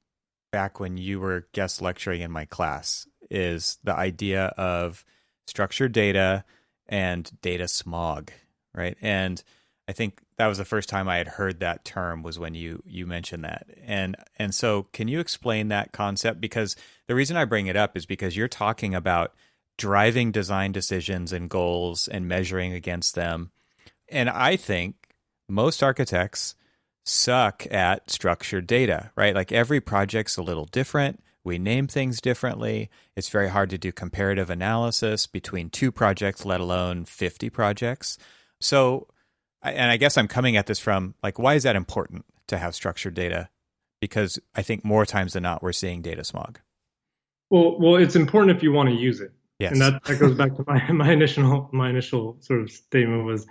back when you were guest lecturing in my class is the idea of structured data and data smog, right? And I think that was the first time I had heard that term was when you mentioned that. And so can you explain that concept? Because the reason I bring it up is because you're talking about driving design decisions and goals and measuring against them. And I think most architects suck at structured data, right? Like every project's a little different. We name things differently. It's very hard to do comparative analysis between two projects, let alone 50 projects. So, and I guess I'm coming at this from like, why is that important to have structured data? Because I think more times than not, we're seeing data smog. Well, it's important if you want to use it. Yes. And that goes back to my initial sort of statement was,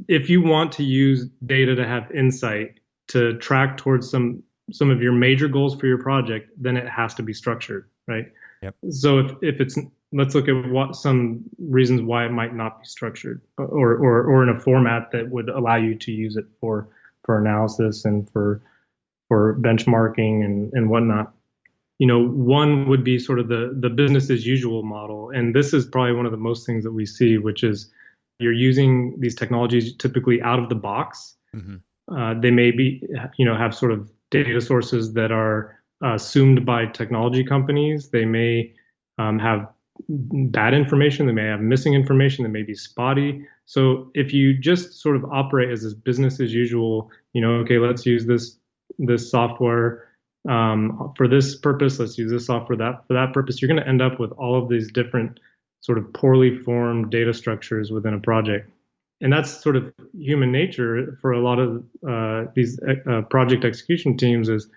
if you want to use data to have insight to track towards some of your major goals for your project, then it has to be structured, right? Yep. So if it's, let's look at what some reasons why it might not be structured, or in a format that would allow you to use it for analysis and for benchmarking and whatnot. One would be sort of the business as usual model, and this is probably one of the most things that we see, which is you're using these technologies typically out of the box. Mm-hmm. They may be, have sort of data sources that are assumed by technology companies. They may have bad information. They may have missing information. They may be spotty. So if you just sort of operate as this business as usual, okay, let's use this software for this purpose. Let's use this software for that purpose. You're going to end up with all of these different sort of poorly formed data structures within a project. And that's sort of human nature for a lot of these project execution teams is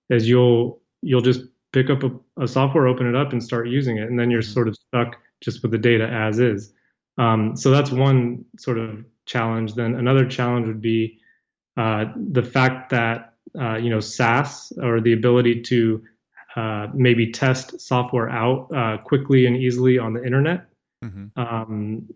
you'll just pick up a software, open it up and start using it. And then you're sort of stuck just with the data as is. So that's one sort of challenge. Then another challenge would be the fact that, SaaS, or the ability to maybe test software out quickly and easily on the internet,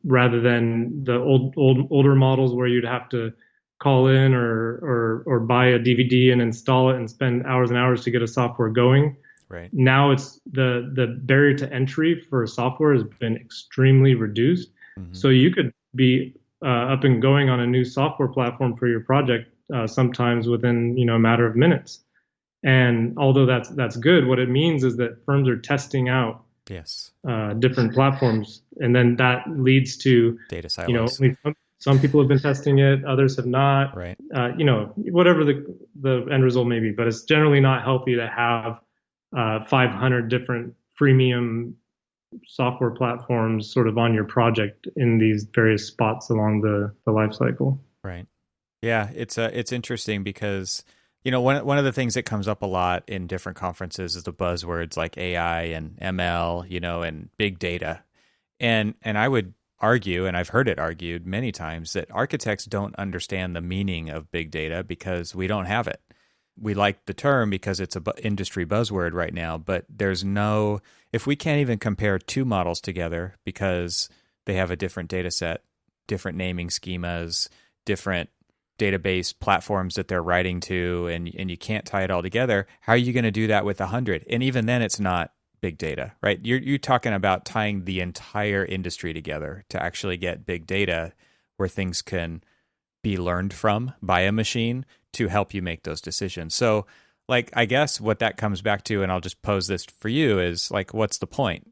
rather than the older models where you'd have to call in or buy a DVD and install it and spend hours and hours to get a software going. Right. Now it's the barrier to entry for software has been extremely reduced. Mm-hmm. So you could be up and going on a new software platform for your project sometimes within a matter of minutes. And although that's good, what it means is that firms are testing out different platforms, and then that leads to data silos. Only some people have been testing it, others have not. Right. Whatever the end result may be, but it's generally not healthy to have 500 different freemium software platforms sort of on your project in these various spots along the life cycle. Right. Yeah, it's interesting because One of the things that comes up a lot in different conferences is the buzzwords like AI and ML, and big data. And I would argue, and I've heard it argued many times, that architects don't understand the meaning of big data because we don't have it. We like the term because it's a industry buzzword right now, but if we can't even compare two models together because they have a different data set, different naming schemas, different database platforms that they're writing to, and you can't tie it all together, how are you going to do that with 100? And even then, it's not big data, right? You're talking about tying the entire industry together to actually get big data where things can be learned from by a machine to help you make those decisions. So, I guess what that comes back to, and I'll just pose this for you, is what's the point,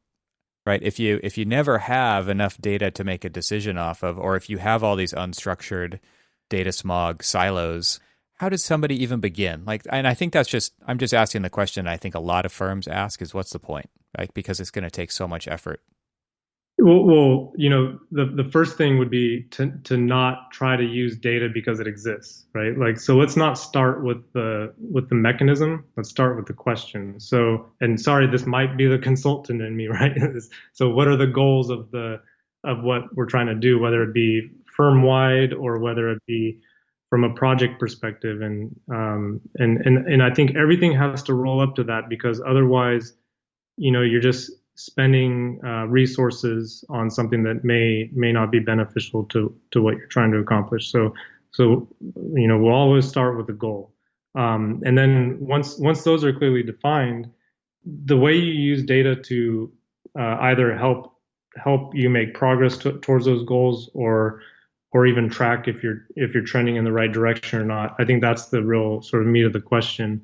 right? If you never have enough data to make a decision off of, or if you have all these unstructured data smog silos, how does somebody even begin? And I think I'm just asking the question I think a lot of firms ask is, what's the point? Because it's going to take so much effort. Well, the first thing would be to not try to use data because it exists, right? So let's not start with the mechanism. Let's start with the question. So, and sorry, this might be the consultant in me, right? So, what are the goals of what we're trying to do, whether it be firm wide or whether it be from a project perspective, and I think everything has to roll up to that, because otherwise, you're just spending resources on something that may not be beneficial to what you're trying to accomplish. So we'll always start with the goal, and then once those are clearly defined, the way you use data to either help you make progress towards those goals, or even track if you're trending in the right direction or not. I think that's the real sort of meat of the question,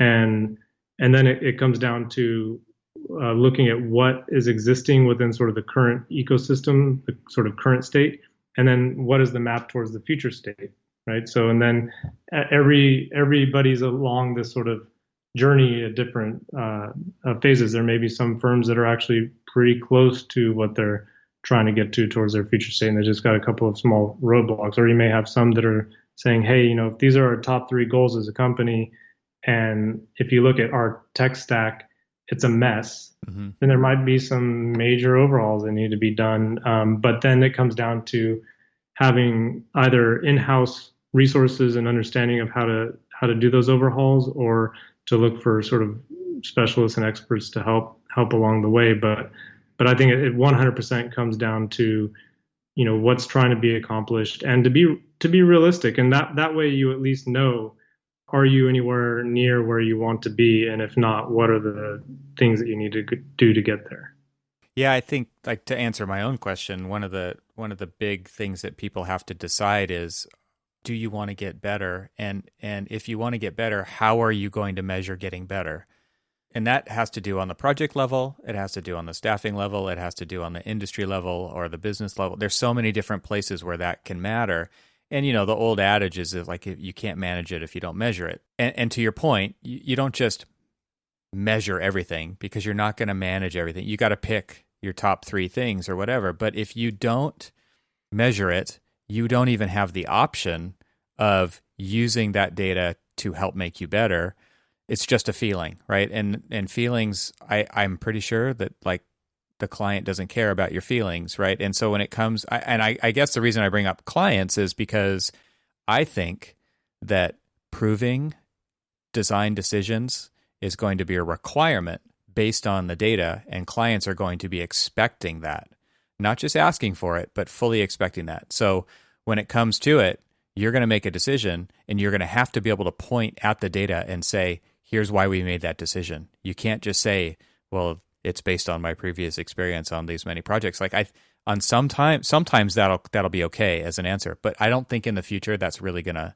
and then it comes down to looking at what is existing within sort of the current ecosystem, the sort of current state, and then what is the map towards the future state, right? So, and then everybody's along this sort of journey at different phases. There may be some firms that are actually pretty close to what they're trying to get towards their future state, and they just got a couple of small roadblocks. Or you may have some that are saying, hey, if these are our top 3 goals as a company, and if you look at our tech stack, it's a mess, then there might be some major overhauls that need to be done. But then it comes down to having either in-house resources and understanding of how to do those overhauls, or to look for sort of specialists and experts to help along the way. But I think it 100% comes down to what's trying to be accomplished, and to be realistic, and that way you at least know, are you anywhere near where you want to be? And if not, what are the things that you need to do to get there? Yeah, I think, to answer my own question, one of the big things that people have to decide is, do you want to get better? And if you want to get better, how are you going to measure getting better? And that has to do on the project level, it has to do on the staffing level, it has to do on the industry level or the business level. There's so many different places where that can matter. And, the old adage is that, you can't manage it if you don't measure it. And to your point, you don't just measure everything, because you're not going to manage everything. You got to pick your top 3 things or whatever. But if you don't measure it, you don't even have the option of using that data to help make you better. It's just a feeling, right? And feelings, I'm pretty sure that the client doesn't care about your feelings, right? And so when it comes, I guess the reason I bring up clients is because I think that proving design decisions is going to be a requirement based on the data, and clients are going to be expecting that, not just asking for it, but fully expecting that. So when it comes to it, you're going to make a decision, and you're going to have to be able to point at the data and say, here's why we made that decision. You can't just say, well, it's based on my previous experience on these many projects. Sometimes that'll be okay as an answer, but I don't think in the future that's really going to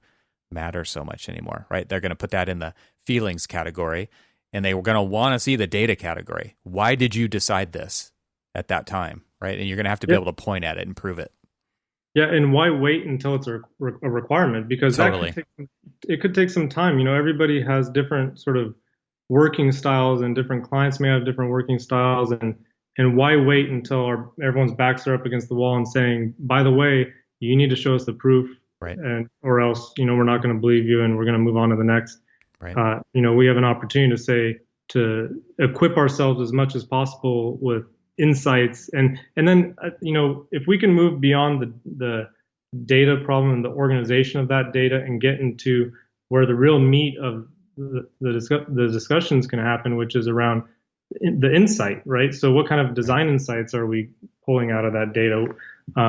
matter so much anymore, right? They're going to put that in the feelings category, and they were going to want to see the data category. Why did you decide this at that time, right? And you're going to have to be able to point at it and prove it. Yeah, and why wait until it's a requirement? Because totally. It could take some time. Everybody has different sort of working styles, and different clients may have different working styles, and why wait until everyone's backs are up against the wall and saying, by the way, you need to show us the proof Right. and or else, we're not going to believe you and we're going to move on to the next. Right. We have an opportunity to equip ourselves as much as possible with insights, and then if we can move beyond the data problem and the organization of that data and get into where the real meat of the discussions can happen, which is around the insight, right? So what kind of design insights are we pulling out of that data?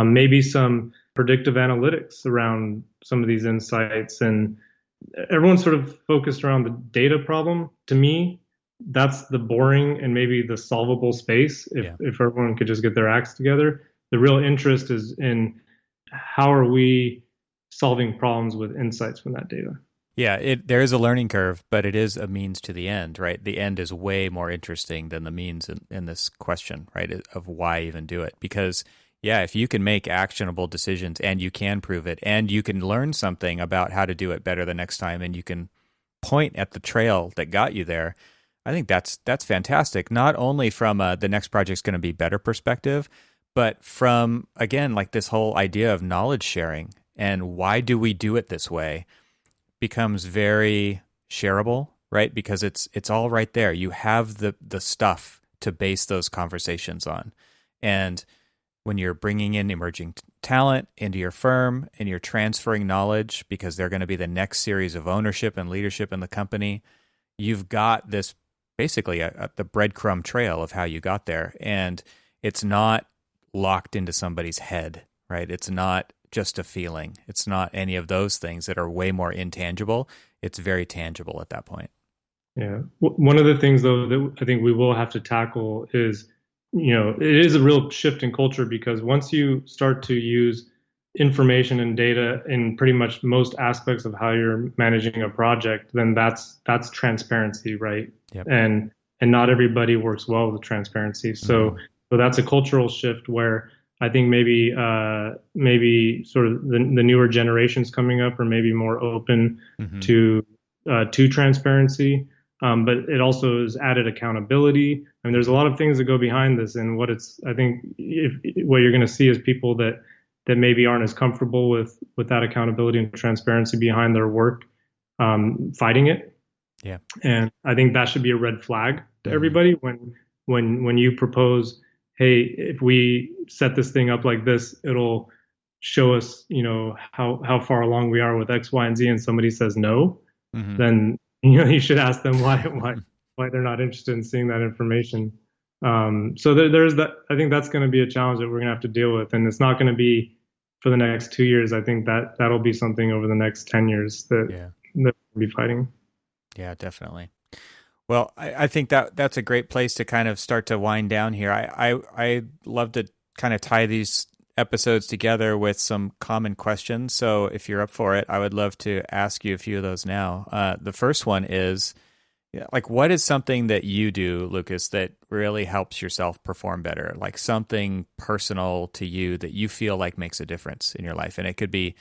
Maybe some predictive analytics around some of these insights. And everyone's sort of focused around the data problem. To me, that's the boring and maybe the solvable space if everyone could just get their acts together. The real interest is in how are we solving problems with insights from that data. Yeah, there is a learning curve, but it is a means to the end, right? The end is way more interesting than the means in this question, right? Of why even do it? Because, yeah, if you can make actionable decisions and you can prove it and you can learn something about how to do it better the next time and you can point at the trail that got you there, I think that's fantastic. Not only from the next project's going to be better perspective, but from, again, like this whole idea of knowledge sharing and why do we do it this way becomes very shareable, right? Because it's all right there. You have the stuff to base those conversations on. And when you're bringing in emerging talent into your firm and you're transferring knowledge because they're going to be the next series of ownership and leadership in the company, you've got this basically the breadcrumb trail of how you got there. And it's not locked into somebody's head, right? It's not just a feeling. It's not any of those things that are way more intangible. It's very tangible at that point. Yeah. One of the things, though, that I think we will have to tackle is, it is a real shift in culture, because once you start to use information and data in pretty much most aspects of how you're managing a project, then that's transparency, right? Yep. And not everybody works well with transparency. So that's a cultural shift where I think maybe sort of the newer generations coming up are maybe more open to transparency, but it also is added accountability. I mean, there's a lot of things that go behind this, and I think what you're going to see is people that maybe aren't as comfortable with that accountability and transparency behind their work, fighting it. Yeah, and I think that should be a red flag to everybody when you propose, hey, if we set this thing up like this, it'll show us, how far along we are with X, Y, and Z, and somebody says no, then, you should ask them why they're not interested in seeing that information. So there's that. I think that's going to be a challenge that we're going to have to deal with, and it's not going to be for the next 2 years. I think that'll be something over the next 10 years that we'll be fighting. Yeah, definitely. Well, I think that's a great place to kind of start to wind down here. I love to kind of tie these episodes together with some common questions. So if you're up for it, I would love to ask you a few of those now. The first one is, like, what is something that you do, Lucas, that really helps yourself perform better? Like something personal to you that you feel like makes a difference in your life. And it could be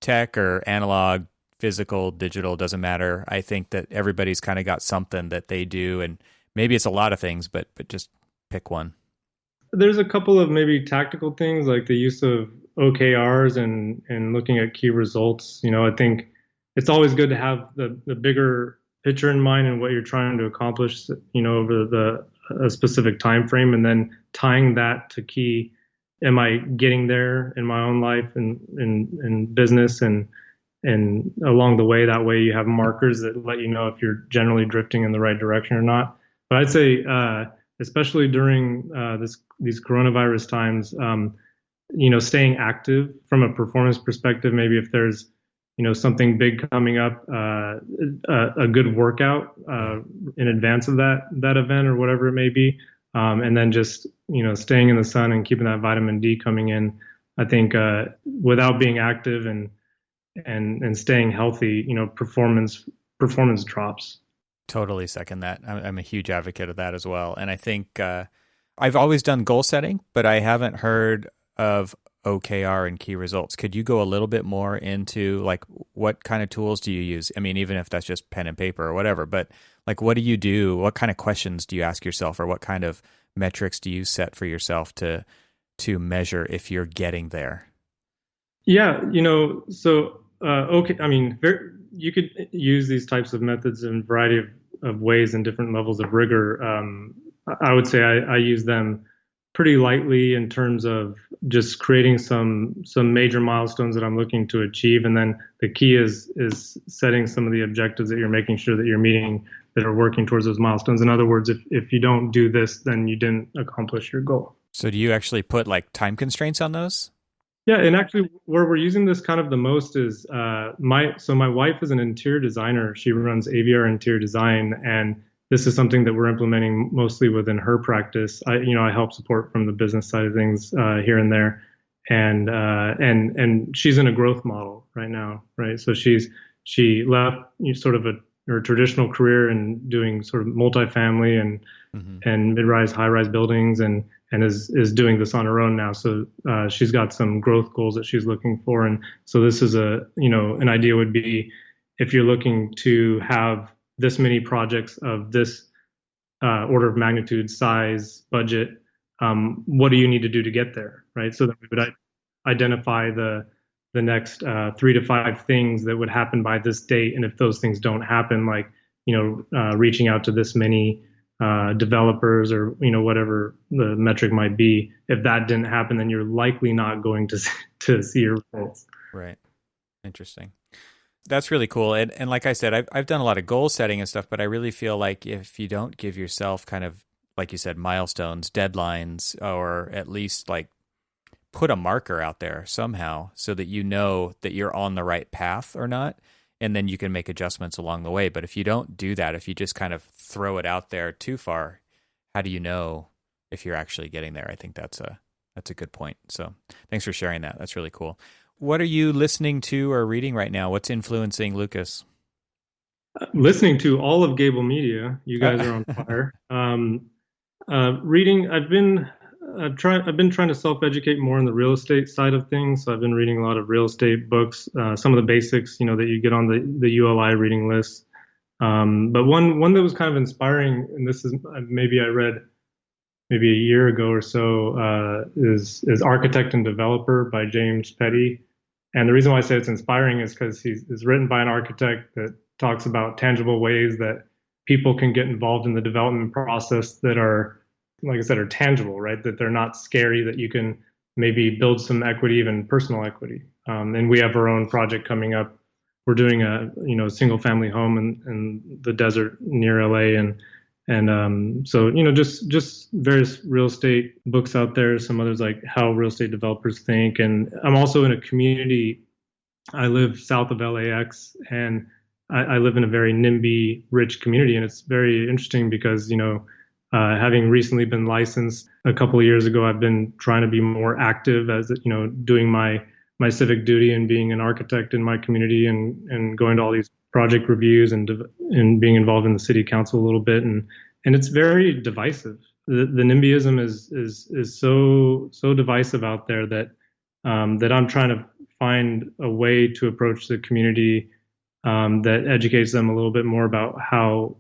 tech or analog, physical, digital, doesn't matter. I think that everybody's kind of got something that they do, and maybe it's a lot of things, but just pick one. There's a couple of maybe tactical things, like the use of OKRs and looking at key results. I think it's always good to have the bigger picture in mind and what you're trying to accomplish, over a specific time frame, and then tying that to key. Am I getting there in my own life and in business and along the way? That way you have markers that let you know if you're generally drifting in the right direction or not. But I'd say, especially during these coronavirus times, staying active from a performance perspective. Maybe if there's something big coming up, a good workout in advance of that event or whatever it may be, and then just staying in the sun and keeping that vitamin D coming in. I think without being active and staying healthy, performance drops. Totally second that. I'm a huge advocate of that as well. And I think I've always done goal setting, but I haven't heard of OKR and key results. Could you go a little bit more into, like, what kind of tools do you use? I mean, even if that's just pen and paper or whatever, but like, what do you do? What kind of questions do you ask yourself, or what kind of metrics do you set for yourself to measure if you're getting there? Yeah, okay, I mean, you could use these types of methods in a variety of ways and different levels of rigor. I would say I use them pretty lightly in terms of just creating some major milestones that I'm looking to achieve, and then the key is setting some of the objectives that you're making sure that you're meeting that are working towards those milestones. In other words, if you don't do this, then you didn't accomplish your goal. So do you actually put like time constraints on those? Yeah, and actually, where we're using this kind of the most is my wife is an interior designer. She runs AVR interior design, and this is something that we're implementing mostly within her practice. I help support from the business side of things here and there, and she's in a growth model right now, right? So she left sort of her traditional career and doing sort of multifamily Hmm. and mid-rise, high-rise buildings, and is doing this on her own now. So she's got some growth goals that she's looking for, and so this is an idea would be if you're looking to have this many projects of this order of magnitude, size, budget, what do you need to do to get there, right? So that we would identify the next 3 to 5 things that would happen by this date, and if those things don't happen, like reaching out to this many developers or whatever the metric might be. If that didn't happen, then you're likely not going to see your results. Right. Interesting. That's really cool. And like I said, I've done a lot of goal setting and stuff, but I really feel like if you don't give yourself kind of, like you said, milestones, deadlines, or at least like put a marker out there somehow so that you know that you're on the right path or not, and then you can make adjustments along the way. But if you don't do that, if you just kind of throw it out there too far, how do you know if you're actually getting there? I think that's a good point. So thanks for sharing that. That's really cool. What are you listening to or reading right now? What's influencing Lucas? Listening to all of Gable Media, you guys are on fire. Reading, I've been trying to self-educate more on the real estate side of things. So I've been reading a lot of real estate books, some of the basics, that you get on the ULI reading list. But one that was kind of inspiring, and this is maybe I read maybe a year ago or so, is Architect and Developer by James Petty. And the reason why I say it's inspiring is because it's written by an architect that talks about tangible ways that people can get involved in the development process that are, like I said, are tangible, right? That they're not scary, that you can maybe build some equity, even personal equity. And we have our own project coming up. We're doing a single family home in the desert near LA, and so just various real estate books out there. Some others like How Real Estate Developers Think, and I'm also in a community. I live south of LAX, and I live in a very NIMBY rich community, and it's very interesting because having recently been licensed a couple of years ago, I've been trying to be more active as doing my civic duty and being an architect in my community and going to all these project reviews and being involved in the city council a little bit, and it's very divisive. The NIMBYism is so divisive out there that I'm trying to find a way to approach the community that educates them a little bit more about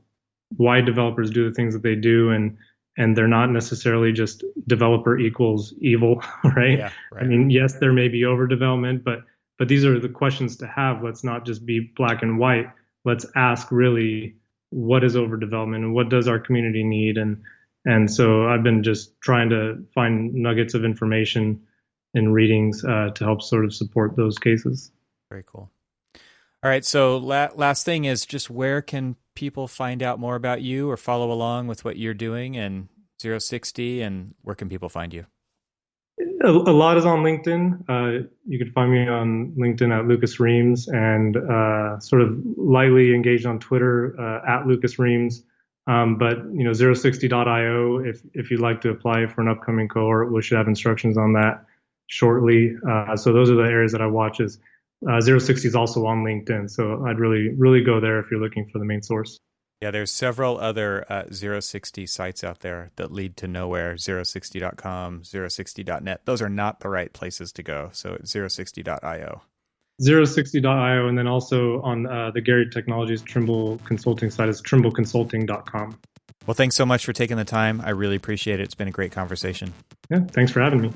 why developers do the things that they do, and they're not necessarily just developer equals evil, right? Yeah, right. I mean, yes, there may be overdevelopment, but these are the questions to have. Let's not just be black and white. Let's ask really, what is overdevelopment and what does our community need? And so I've been just trying to find nuggets of information in readings to help sort of support those cases. Very cool. All right. So last thing is just where can people find out more about you or follow along with what you're doing and ZeroSixty, and where can people find you? A lot is on LinkedIn. You can find me on LinkedIn at Lucas Reames, and sort of lightly engaged on Twitter at Lucas Reames. But ZeroSixty.io, if you'd like to apply for an upcoming cohort, we should have instructions on that shortly. So those are the areas that I watch. Is ZeroSixty is also on LinkedIn, so I'd really go there if you're looking for the main source. Yeah, there's several other ZeroSixty sites out there that lead to nowhere. ZeroSixty.com, ZeroSixty.net. Those are not the right places to go. So it's ZeroSixty.io. ZeroSixty.io, and then also on the Gary Technologies Trimble Consulting site is TrimbleConsulting.com. Well, thanks so much for taking the time. I really appreciate it. It's been a great conversation. Yeah, thanks for having me.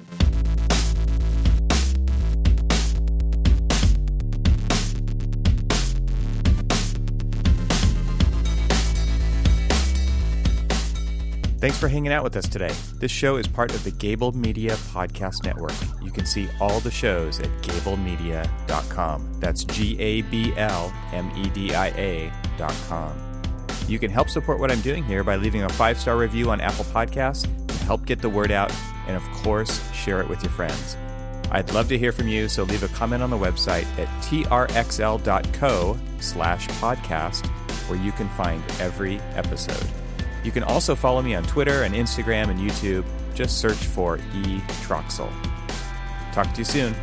Thanks for hanging out with us today. This show is part of the Gable Media Podcast Network. You can see all the shows at gablemedia.com. That's GABLMEDIA.com. You can help support what I'm doing here by leaving a 5-star review on Apple Podcasts to help get the word out, and of course, share it with your friends. I'd love to hear from you, so leave a comment on the website at trxl.co/podcast, where you can find every episode. You can also follow me on Twitter and Instagram and YouTube. Just search for E. Troxel. Talk to you soon.